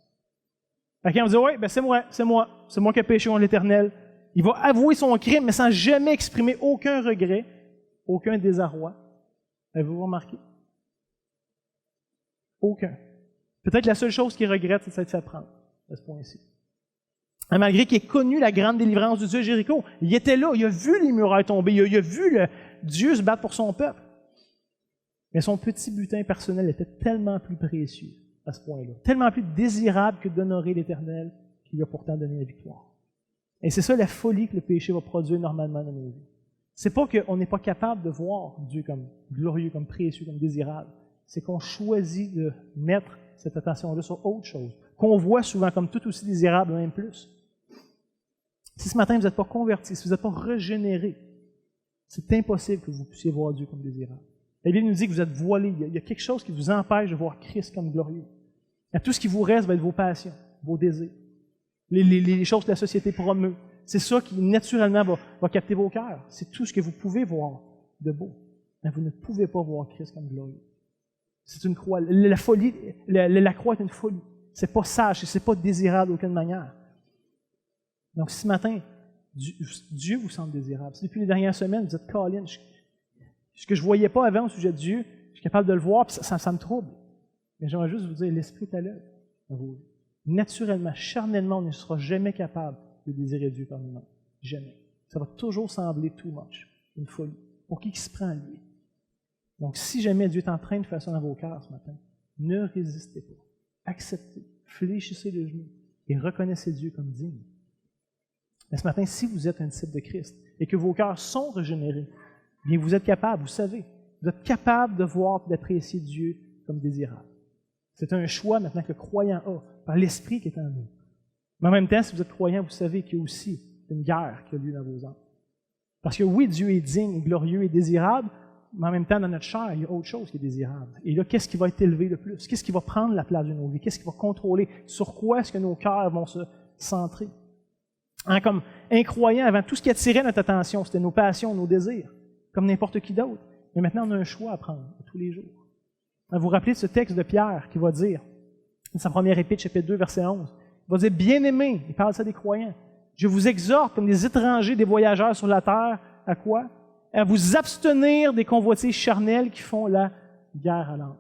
Achan va dire, oui, ben c'est moi qui ai péché contre l'Éternel. Il va avouer son crime, mais sans jamais exprimer aucun regret, aucun désarroi. Avez-vous remarqué? Aucun. Peut-être la seule chose qu'il regrette, c'est de s'être fait prendre, à ce point-ci. Malgré qu'il ait connu la grande délivrance du Dieu de Jéricho, il était là, il a vu les murailles tomber, il a vu Dieu se battre pour son peuple. Mais son petit butin personnel était tellement plus précieux à ce point-là, tellement plus désirable que d'honorer l'Éternel qui lui a pourtant donné la victoire. Et c'est ça la folie que le péché va produire normalement dans nos vies. C'est pas qu'on n'est pas capable de voir Dieu comme glorieux, comme précieux, comme désirable. C'est qu'on choisit de mettre cette attention-là sur autre chose, qu'on voit souvent comme tout aussi désirable, même plus. Si ce matin vous n'êtes pas converti, si vous n'êtes pas régénéré, c'est impossible que vous puissiez voir Dieu comme désirable. La Bible nous dit que vous êtes voilés. Il y a quelque chose qui vous empêche de voir Christ comme glorieux. Et tout ce qui vous reste va être vos passions, vos désirs, les choses que la société promeut. C'est ça qui, naturellement, va capter vos cœurs. C'est tout ce que vous pouvez voir de beau. Mais vous ne pouvez pas voir Christ comme glorieux. C'est une croix. La folie, la croix est une folie. C'est pas sage, c'est pas désirable d'aucune manière. Donc, ce matin, Dieu vous semble désirable. Si depuis les dernières semaines, vous êtes Colin, ce que je ne voyais pas avant au sujet de Dieu, je suis capable de le voir, puis ça me trouble. Mais j'aimerais juste vous dire, l'Esprit est à l'œuvre. Naturellement, charnellement, on ne sera jamais capable de désirer Dieu par nous-mêmes. Jamais. Ça va toujours sembler too much, une folie. Pour qui se prend à lui? Donc, si jamais Dieu est en train de faire ça dans vos cœurs ce matin, ne résistez pas. Acceptez, fléchissez les genoux et reconnaissez Dieu comme digne. Mais ce matin, si vous êtes un disciple de Christ et que vos cœurs sont régénérés, bien vous êtes capable, vous savez, vous êtes capable de voir et d'apprécier Dieu comme désirable. C'est un choix maintenant que le croyant a, par l'Esprit qui est en nous. Mais en même temps, si vous êtes croyant, vous savez qu'il y a aussi une guerre qui a lieu dans vos âmes. Parce que oui, Dieu est digne, glorieux et désirable, mais en même temps, dans notre chair, il y a autre chose qui est désirable. Et là, qu'est-ce qui va être élevé le plus? Qu'est-ce qui va prendre la place de nos vies? Qu'est-ce qui va contrôler? Sur quoi est-ce que nos cœurs vont se centrer? Hein, comme incroyant, avant, tout ce qui attirait notre attention, c'était nos passions, nos désirs, comme n'importe qui d'autre. Mais maintenant, on a un choix à prendre tous les jours. Vous vous rappelez de ce texte de Pierre qui va dire, dans sa première épître, chapitre 2, verset 11, il va dire, « Bien-aimés », il parle ça des croyants, « je vous exhorte comme des étrangers, des voyageurs sur la terre, à quoi? À vous abstenir des convoitises charnelles qui font la guerre à l'âme. »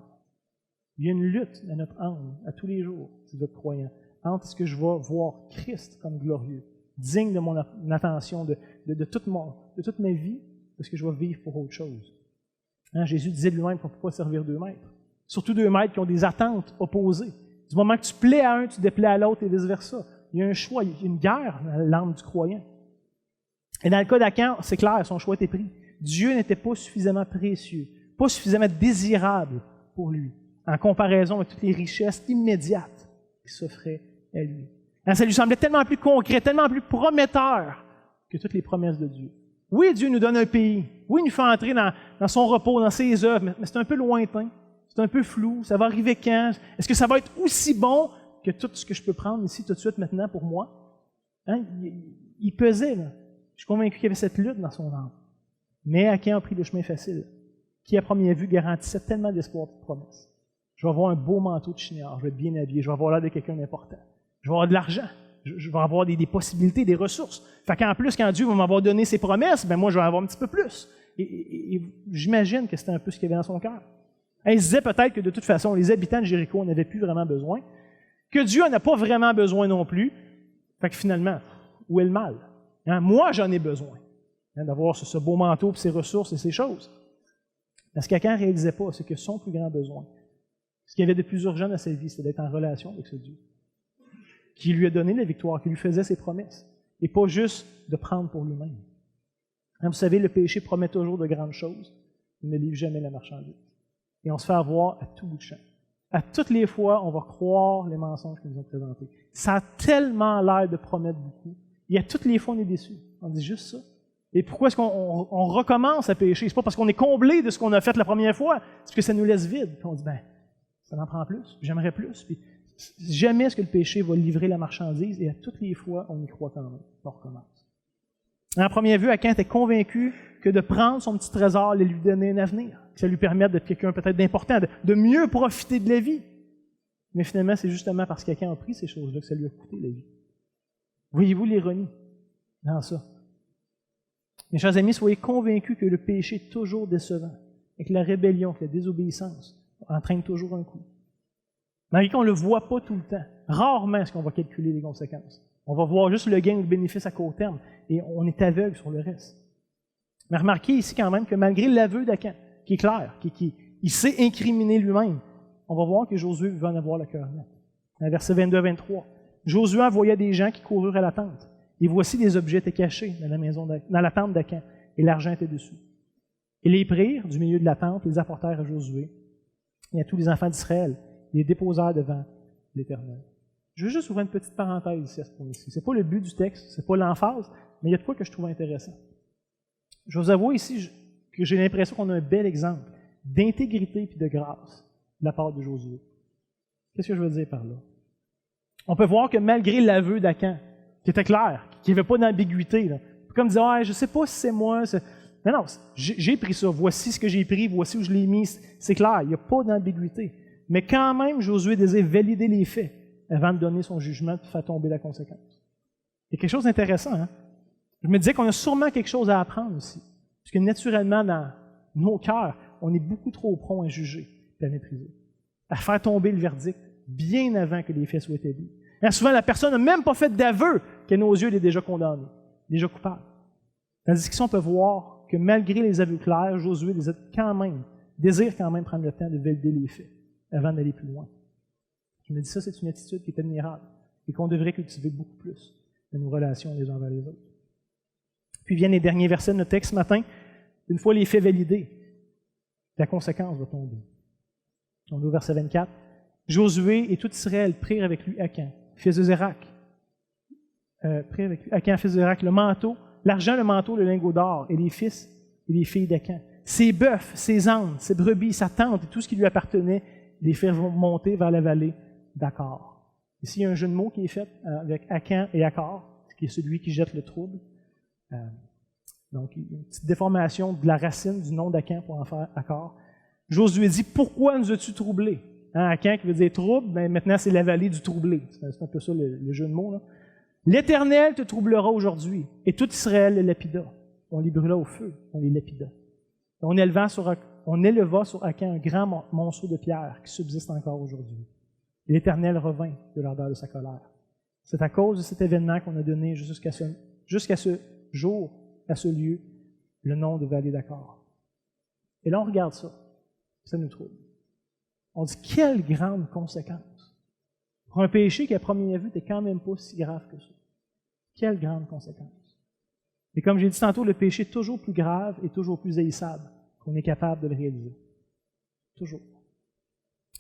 Il y a une lutte dans notre âme, à tous les jours, si vous êtes croyants, entre ce que je vais voir Christ comme glorieux, digne de mon attention, de toute ma vie, de ce que je vais vivre pour autre chose. Hein, Jésus disait lui-même qu'on ne peut pas servir 2 maîtres. Surtout 2 maîtres qui ont des attentes opposées. Du moment que tu plais à un, tu déplais à l'autre et vice-versa. Il y a un choix, il y a une guerre dans l'âme du croyant. Et dans le cas d'Achan, c'est clair, son choix était pris. Dieu n'était pas suffisamment précieux, pas suffisamment désirable pour lui, en comparaison avec toutes les richesses immédiates qui s'offraient à lui. Alors, ça lui semblait tellement plus concret, tellement plus prometteur que toutes les promesses de Dieu. Oui, Dieu nous donne un pays. Oui, il nous fait entrer dans son repos, dans ses œuvres, mais c'est un peu lointain. C'est un peu flou. Ça va arriver quand? Est-ce que ça va être aussi bon que tout ce que je peux prendre ici tout de suite maintenant pour moi? Hein? Il il pesait, là. Je suis convaincu qu'il y avait cette lutte dans son âme. Mais Achan a pris le chemin facile, qui à première vue garantissait tellement d'espoir et de promesses. Je vais avoir un beau manteau de chignard, je vais être bien habillé, je vais avoir l'air de quelqu'un d'important. Je vais avoir de l'argent, je vais avoir des possibilités, des ressources. Fait qu'en plus, quand Dieu va m'avoir donné ses promesses, ben moi, je vais avoir un petit peu plus. Et j'imagine que c'était un peu ce qu'il y avait dans son cœur. Il se disait peut-être que de toute façon, les habitants de Jéricho n'avaient plus vraiment besoin, que Dieu n'en a pas vraiment besoin non plus. Fait que finalement, où est le mal? Hein? Moi, j'en ai besoin, d'avoir ce beau manteau, puis ses ressources et ces choses. Mais ce qu'Achan ne réalisait pas, c'est que son plus grand besoin, ce qu'il y avait de plus urgent dans sa vie, c'était d'être en relation avec ce Dieu, qui lui a donné la victoire, qui lui faisait ses promesses, et pas juste de prendre pour lui-même. Hein, vous savez, le péché promet toujours de grandes choses, il ne livre jamais la marchandise. Et on se fait avoir à tout bout de champ. À toutes les fois, on va croire les mensonges qu'ils nous ont présentés. Ça a tellement l'air de promettre beaucoup. Et à toutes les fois, on est déçus. On dit juste ça. Et pourquoi est-ce qu'on recommence à pécher? C'est pas parce qu'on est comblé de ce qu'on a fait la première fois, c'est parce que ça nous laisse vide. Puis on dit, ça en prend plus, puis j'aimerais plus. Puis jamais est-ce que le péché va livrer la marchandise, et à toutes les fois, on y croit quand même. On recommence. En première vue, Achan était convaincu que de prendre son petit trésor allait lui donner un avenir, que ça lui permette d'être quelqu'un peut-être d'important, de mieux profiter de la vie. Mais finalement, c'est justement parce qu'Achan a pris ces choses-là que ça lui a coûté la vie. Voyez-vous l'ironie dans ça? Mes chers amis, soyez convaincus que le péché est toujours décevant et que la rébellion, que la désobéissance entraîne toujours un coup. Malgré qu'on ne le voit pas tout le temps, rarement est-ce qu'on va calculer les conséquences. On va voir juste le gain ou le bénéfice à court terme et on est aveugle sur le reste. Mais remarquez ici quand même que malgré l'aveu d'Achan, qui est clair, il s'est incriminé lui-même, on va voir que Josué va en avoir le cœur net. Dans verset 22-23, Josué envoya des gens qui coururent à la tente. Et voici des objets étaient cachés dans la tente d'Achan, et l'argent était dessus. Ils les prirent du milieu de la tente, les apportèrent à Josué et à tous les enfants d'Israël, les déposèrent devant l'Éternel. Je veux juste ouvrir une petite parenthèse ici à ce point-ci. Ce n'est pas le but du texte, ce n'est pas l'emphase, mais il y a de quoi que je trouve intéressant. Je vous avoue ici que j'ai l'impression qu'on a un bel exemple d'intégrité et de grâce de la part de Josué. Qu'est-ce que je veux dire par là? On peut voir que malgré l'aveu d'Achan, qui était clair, qui n'avait pas d'ambiguïté, là, comme dire, je ne sais pas si c'est moi. Mais non, j'ai pris ça, voici ce que j'ai pris, voici où je l'ai mis, c'est clair, il n'y a pas d'ambiguïté. Mais quand même, Josué désire valider les faits avant de donner son jugement et de faire tomber la conséquence. C'est quelque chose d'intéressant, hein? Je me disais qu'on a sûrement quelque chose à apprendre aussi. Parce que naturellement, dans nos cœurs, on est beaucoup trop prompt à juger et à mépriser, à faire tomber le verdict bien avant que les faits soient établis. Et souvent, la personne n'a même pas fait d'aveu qu'à nos yeux, elle est déjà condamnée, déjà coupable. Tandis qu'ici, on peut voir que malgré les aveux clairs, Josué désire quand même prendre le temps de valider les faits avant d'aller plus loin. Je me dis ça, c'est une attitude qui est admirable et qu'on devrait cultiver beaucoup plus dans nos relations les uns envers les autres. Puis viennent les derniers versets de notre texte ce matin. Une fois les faits validés, la conséquence va tomber. On est au verset 24. Josué et tout Israël prirent avec lui Achan, fils de Zérak. Achan, fils de Zérak, le manteau, l'argent, le manteau, le lingot d'or, et les fils et les filles d'Achan. Ses bœufs, ses ânes, ses brebis, sa tente et tout ce qui lui appartenait, les firent monter vers la vallée d'Accor. Ici, il y a un jeu de mots qui est fait avec Achan et Accor, qui est celui qui jette le trouble. Donc, une petite déformation de la racine du nom d'Achan pour en faire Accor. Josué dit, pourquoi nous as-tu troublés? Achan qui veut dire trouble, maintenant c'est la vallée du troublé. C'est un peu ça le jeu de mots, là. L'Éternel te troublera aujourd'hui, et tout Israël le lapida. On les brûla au feu, on les lapida. On éleva sur Achan un grand monceau de pierre qui subsiste encore aujourd'hui. L'Éternel revint de l'ardeur de sa colère. C'est à cause de cet événement qu'on a donné jusqu'à ce jour, à ce lieu, le nom de vallée d'Accor. Et là, on regarde ça. Ça nous trouble. On dit, quelle grande conséquence. Pour un péché qui, à première vue, n'était quand même pas si grave que ça. Quelle grande conséquence. Et comme j'ai dit tantôt, le péché est toujours plus grave et toujours plus haïssable qu'on est capable de le réaliser. Toujours.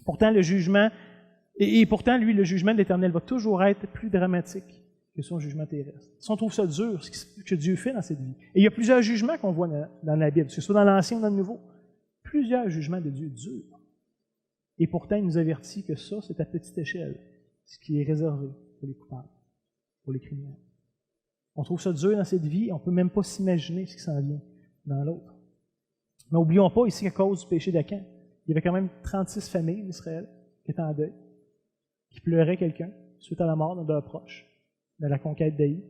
Pourtant, le jugement, et pourtant, lui, le jugement de l'Éternel va toujours être plus dramatique que son jugement terrestre. Si on trouve ça dur, ce que Dieu fait dans cette vie. Et il y a plusieurs jugements qu'on voit dans la Bible, que ce soit dans l'Ancien ou dans le Nouveau. Plusieurs jugements de Dieu durs. Et pourtant, il nous avertit que ça, c'est à petite échelle, ce qui est réservé pour les coupables, pour les criminels. On trouve ça dur dans cette vie, on ne peut même pas s'imaginer ce qui s'en vient dans l'autre. Mais n'oublions pas ici qu'à cause du péché d'Akan, il y avait quand même 36 familles d'Israël qui étaient en deuil, qui pleuraient quelqu'un suite à la mort d'un de leurs proches, de la conquête d'Aï.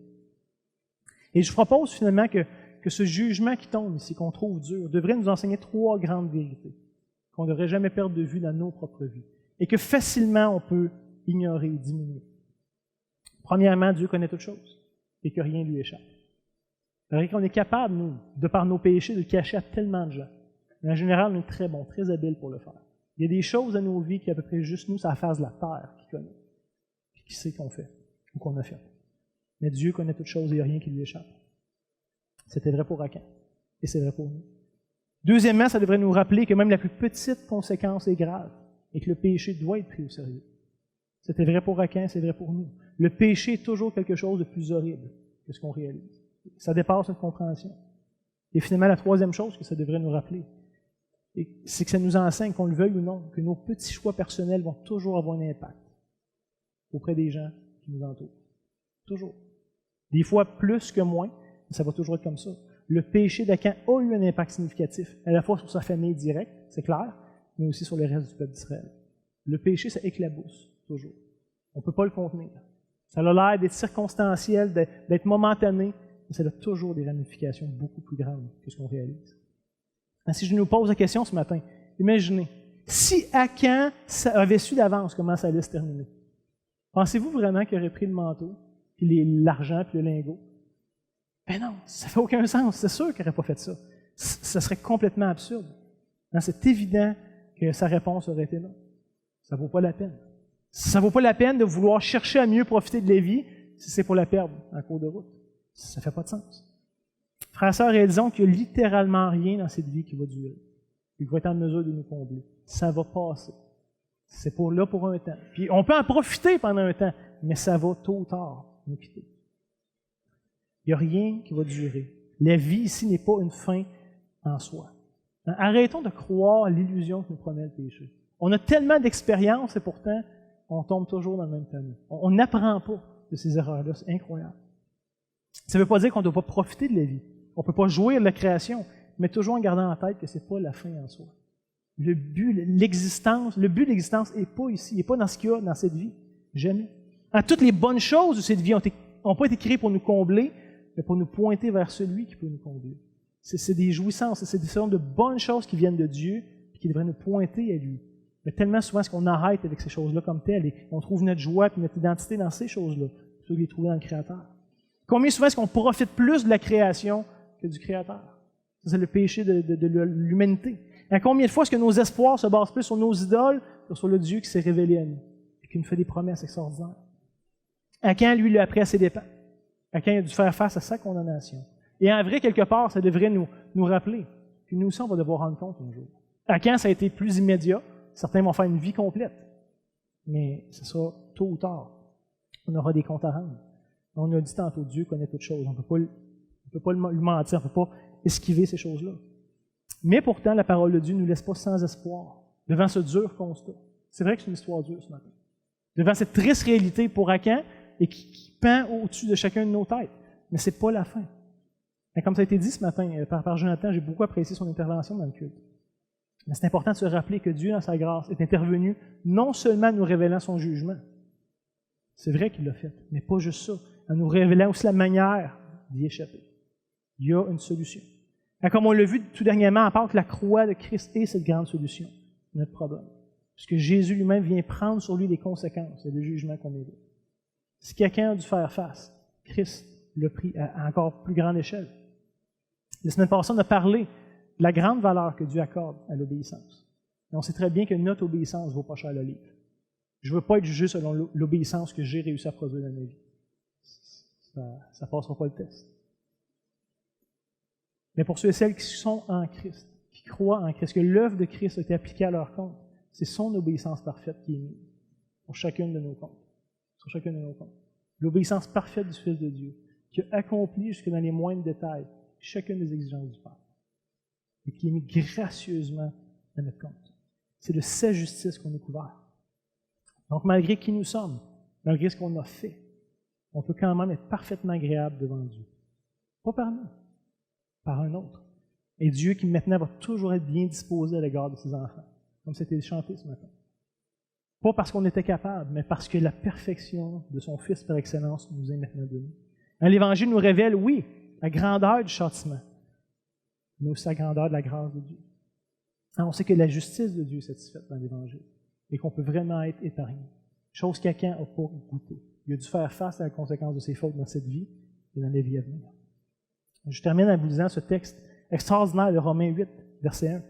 Et je propose finalement que ce jugement qui tombe ici, qu'on trouve dur, devrait nous enseigner 3 grandes vérités qu'on ne devrait jamais perdre de vue dans nos propres vies et que facilement on peut ignorer ou diminuer. Premièrement, Dieu connaît toutes choses et que rien ne lui échappe. C'est-à-dire qu'on est capable, nous, de par nos péchés, de le cacher à tellement de gens. Mais en général, on est très bon, très habile pour le faire. Il y a des choses dans nos vies qui, à peu près juste nous, c'est la face de la terre qui connaît, et qui sait qu'on fait ou qu'on a fait. Mais Dieu connaît toutes choses et il n'y a rien qui lui échappe. C'était vrai pour Akan et c'est vrai pour nous. Deuxièmement, ça devrait nous rappeler que même la plus petite conséquence est grave et que le péché doit être pris au sérieux. C'était vrai pour Akan, c'est vrai pour nous. Le péché est toujours quelque chose de plus horrible que ce qu'on réalise. Ça dépasse notre compréhension. Et finalement, la troisième chose que ça devrait nous rappeler, c'est que ça nous enseigne, qu'on le veuille ou non, que nos petits choix personnels vont toujours avoir un impact auprès des gens qui nous entourent. Toujours. Des fois plus que moins, mais ça va toujours être comme ça. Le péché d'Akan a eu un impact significatif, à la fois sur sa famille directe, c'est clair, mais aussi sur le reste du peuple d'Israël. Le péché, ça éclabousse, toujours. On ne peut pas le contenir. Ça a l'air d'être circonstanciel, d'être momentané, mais ça a toujours des ramifications beaucoup plus grandes que ce qu'on réalise. Si je nous pose la question ce matin, imaginez, si Akan avait su d'avance comment ça allait se terminer, pensez-vous vraiment qu'il aurait pris le manteau, puis l'argent, puis le lingot? Ben non, ça ne fait aucun sens. C'est sûr qu'il n'aurait pas fait ça. Ça serait complètement absurde. C'est évident que sa réponse aurait été non. Ça ne vaut pas la peine. Ça ne vaut pas la peine de vouloir chercher à mieux profiter de la vie si c'est pour la perdre en cours de route. Ça ne fait pas de sens. Frères et sœurs, réalisons qu'il n'y a littéralement rien dans cette vie qui va durer, qui va être en mesure de nous combler. Ça va passer. C'est là pour un temps. Puis on peut en profiter pendant un temps, mais ça va tôt ou tard nous quitter. Il n'y a rien qui va durer. La vie ici n'est pas une fin en soi. Arrêtons de croire à l'illusion que nous promet le péché. On a tellement d'expérience et pourtant, on tombe toujours dans le même panneau. On n'apprend pas de ces erreurs-là. C'est incroyable. Ça ne veut pas dire qu'on ne doit pas profiter de la vie. On ne peut pas jouir de la création, mais toujours en gardant en tête que ce n'est pas la fin en soi. Le but de l'existence n'est pas ici, n'est pas dans ce qu'il y a dans cette vie. Jamais. Toutes les bonnes choses de cette vie n'ont pas été créées pour nous combler, mais pour nous pointer vers celui qui peut nous combler. C'est des jouissances, c'est des sortes de bonnes choses qui viennent de Dieu et qui devraient nous pointer à lui. Mais tellement souvent, est-ce qu'on arrête avec ces choses-là comme telles et on trouve notre joie et notre identité dans ces choses-là, plutôt que de les trouver dans le Créateur. Combien souvent est-ce qu'on profite plus de la création que du Créateur? Ça, c'est le péché de l'humanité. Et combien de fois est-ce que nos espoirs se basent plus sur nos idoles que sur le Dieu qui s'est révélé à nous et qui nous fait des promesses extraordinaires? Akan, lui, l'a appris à ses dépens. Akan a dû faire face à sa condamnation. Et en vrai, quelque part, ça devrait nous rappeler que nous aussi, on va devoir rendre compte un jour. Akan, ça a été plus immédiat. Certains vont faire une vie complète. Mais c'est ça, tôt ou tard, on aura des comptes à rendre. On a dit tantôt, Dieu connaît toutes choses. On ne peut pas lui mentir, on ne peut pas esquiver ces choses-là. Mais pourtant, la parole de Dieu ne nous laisse pas sans espoir devant ce dur constat. C'est vrai que c'est une histoire dure ce matin. Devant cette triste réalité pour Akan et qui pend au-dessus de chacun de nos têtes. Mais ce n'est pas la fin. Et comme ça a été dit ce matin par Jonathan, j'ai beaucoup apprécié son intervention dans le culte. Mais c'est important de se rappeler que Dieu, dans sa grâce, est intervenu non seulement en nous révélant son jugement. C'est vrai qu'il l'a fait, mais pas juste ça. En nous révélant aussi la manière d'y échapper. Il y a une solution. Et comme on l'a vu tout dernièrement, à part que la croix de Christ est cette grande solution de notre problème. Puisque Jésus lui-même vient prendre sur lui les conséquences et le jugement qu'on mérite. Si quelqu'un a dû faire face, Christ l'a pris à encore plus grande échelle. La semaine passée, on a parlé de la grande valeur que Dieu accorde à l'obéissance. Et on sait très bien que notre obéissance ne vaut pas cher le livre. Je ne veux pas être jugé selon l'obéissance que j'ai réussi à produire dans ma vie. Ça ne passera pas le test. Mais pour ceux et celles qui sont en Christ, qui croient en Christ, que l'œuvre de Christ a été appliquée à leur compte, c'est son obéissance parfaite qui est mise pour chacune de nos comptes. Sur chacun de nos comptes. L'obéissance parfaite du Fils de Dieu, qui a accompli jusque dans les moindres détails chacune des exigences du Père, et qui est mis gracieusement à notre compte. C'est de sa justice qu'on est couvert. Donc, malgré qui nous sommes, malgré ce qu'on a fait, on peut quand même être parfaitement agréable devant Dieu. Pas par nous, par un autre. Et Dieu qui maintenant va toujours être bien disposé à l'égard de ses enfants, comme c'était chanté ce matin. Pas parce qu'on était capable, mais parce que la perfection de son Fils par excellence nous est maintenant donnée. L'Évangile nous révèle, oui, la grandeur du châtiment, mais aussi la grandeur de la grâce de Dieu. On sait que la justice de Dieu est satisfaite dans l'Évangile et qu'on peut vraiment être épargné. Chose qu'Acan n'a pas goûté. Il a dû faire face à la conséquence de ses fautes dans cette vie et dans les vies à venir. Je termine en vous lisant ce texte extraordinaire de Romains 8, verset 1,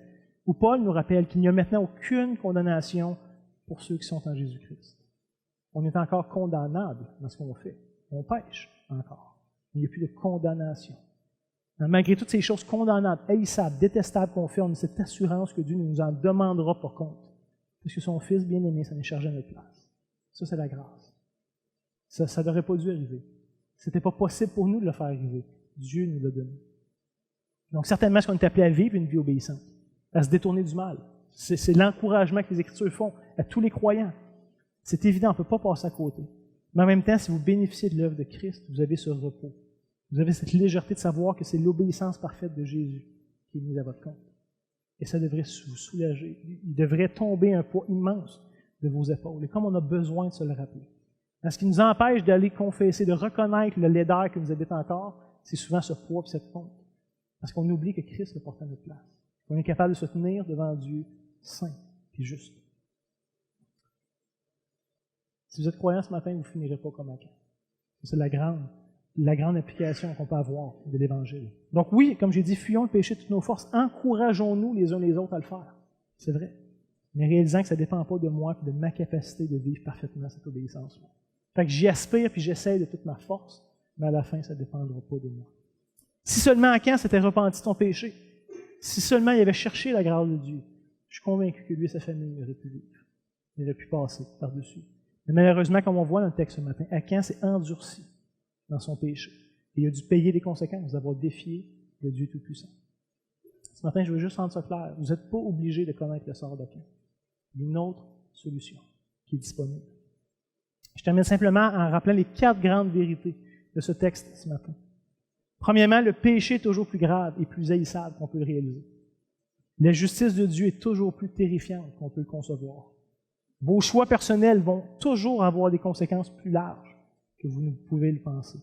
où Paul nous rappelle qu'il n'y a maintenant aucune condamnation pour ceux qui sont en Jésus-Christ. On est encore condamnable dans ce qu'on fait. On pêche encore. Il n'y a plus de condamnation. Malgré toutes ces choses condamnables, haïssables, détestables qu'on fait, on a cette assurance que Dieu ne nous en demandera pas compte. Parce que son Fils bien-aimé s'en est chargé à notre place. Ça, c'est la grâce. Ça n'aurait pas dû arriver. Ce n'était pas possible pour nous de le faire arriver. Dieu nous l'a donné. Donc, certainement, ce qu'on est appelé à vivre une vie obéissante, à se détourner du mal. C'est l'encouragement que les Écritures font à tous les croyants. C'est évident, on ne peut pas passer à côté. Mais en même temps, si vous bénéficiez de l'œuvre de Christ, vous avez ce repos. Vous avez cette légèreté de savoir que c'est l'obéissance parfaite de Jésus qui est mise à votre compte. Et ça devrait vous soulager. Il devrait tomber un poids immense de vos épaules. Et comme on a besoin de se le rappeler. Ce qui nous empêche d'aller confesser, de reconnaître le laideur que vous habite encore, c'est souvent ce poids et cette honte. Parce qu'on oublie que Christ le porte à notre place. On est capable de se tenir devant Dieu saint et juste. Si vous êtes croyant ce matin, vous ne finirez pas comme Acan. C'est la grande application qu'on peut avoir de l'Évangile. Donc oui, comme j'ai dit, fuyons le péché de toutes nos forces, encourageons-nous les uns les autres à le faire. C'est vrai. Mais réalisant que ça ne dépend pas de moi et de ma capacité de vivre parfaitement cette obéissance-là. Fait que j'y aspire puis j'essaye de toute ma force, mais à la fin, ça ne dépendra pas de moi. Si seulement Acan s'était repenti de son péché, si seulement il avait cherché la grâce de Dieu, je suis convaincu que lui et sa famille auraient pu vivre. Il aurait pu passer par-dessus. Mais malheureusement, comme on voit dans le texte ce matin, Acan s'est endurci dans son péché. Et il a dû payer les conséquences d'avoir défié le Dieu Tout-Puissant. Ce matin, je veux juste rendre ça clair. Vous n'êtes pas obligé de connaître le sort d'Acan. Il y a une autre solution qui est disponible. Je termine simplement en rappelant les 4 grandes vérités de ce texte ce matin. Premièrement, le péché est toujours plus grave et plus haïssable qu'on peut le réaliser. La justice de Dieu est toujours plus terrifiante qu'on peut le concevoir. Vos choix personnels vont toujours avoir des conséquences plus larges que vous ne pouvez le penser.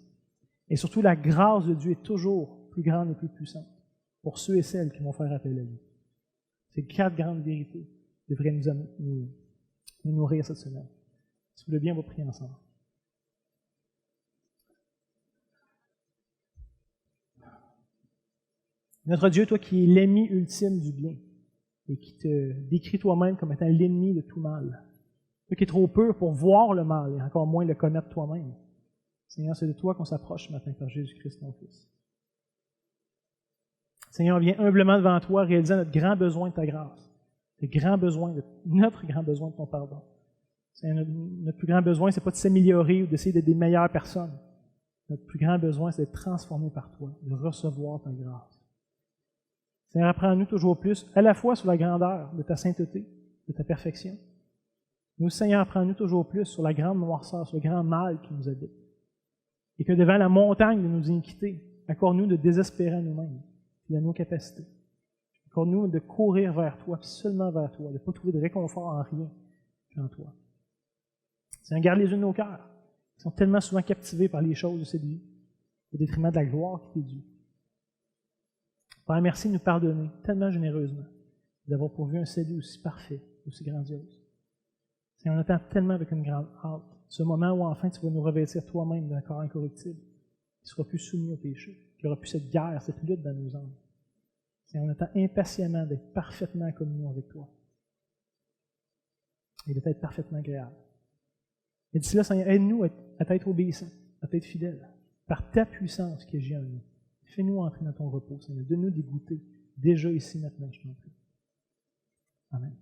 Et surtout, la grâce de Dieu est toujours plus grande et plus puissante pour ceux et celles qui vont faire appel à lui. Ces 4 grandes vérités devraient nous nourrir cette semaine. Si vous voulez bien, on va prier ensemble. Notre Dieu, toi qui es l'ennemi ultime du bien et qui te décrit toi-même comme étant l'ennemi de tout mal, toi qui es trop pur pour voir le mal et encore moins le connaître toi-même, Seigneur, c'est de toi qu'on s'approche ce matin par Jésus-Christ, ton Fils. Seigneur, on vient humblement devant toi, réalisant notre grand besoin de ta grâce, notre grand besoin de ton pardon. Seigneur, notre plus grand besoin, ce n'est pas de s'améliorer ou d'essayer d'être des meilleures personnes. Notre plus grand besoin, c'est d'être transformé par toi, de recevoir ta grâce. Seigneur, apprends-nous toujours plus, à la fois sur la grandeur de ta sainteté, de ta perfection. Nous, Seigneur, apprends-nous toujours plus sur la grande noirceur, sur le grand mal qui nous habite. Et que devant la montagne de nos iniquités, accorde-nous de désespérer à nous-mêmes et à nos capacités. Accorde-nous de courir vers toi, puis seulement vers toi, de ne pas trouver de réconfort en rien qu'en toi. Seigneur, garde les yeux de nos cœurs, qui sont tellement souvent captivés par les choses de cette vie, au détriment de la gloire qui t'est due. Père, merci de nous pardonner tellement généreusement, d'avoir pourvu un salut aussi parfait, aussi grandiose. Seigneur, on attend tellement avec une grande hâte ce moment où enfin tu vas nous revêtir toi-même d'un corps incorruptible, qui ne sera plus soumis au péché, qui n'aura plus cette guerre, cette lutte dans nos âmes. Seigneur, on attend impatiemment d'être parfaitement en communion avec toi et d'être parfaitement agréable. Et d'ici là, Seigneur, aide-nous à être obéissants, à être fidèles, par ta puissance qui agit en nous. Fais-nous entrer dans ton repos, Seigneur. Donne-nous des goûters, déjà ici, maintenant, je t'en prie. Amen.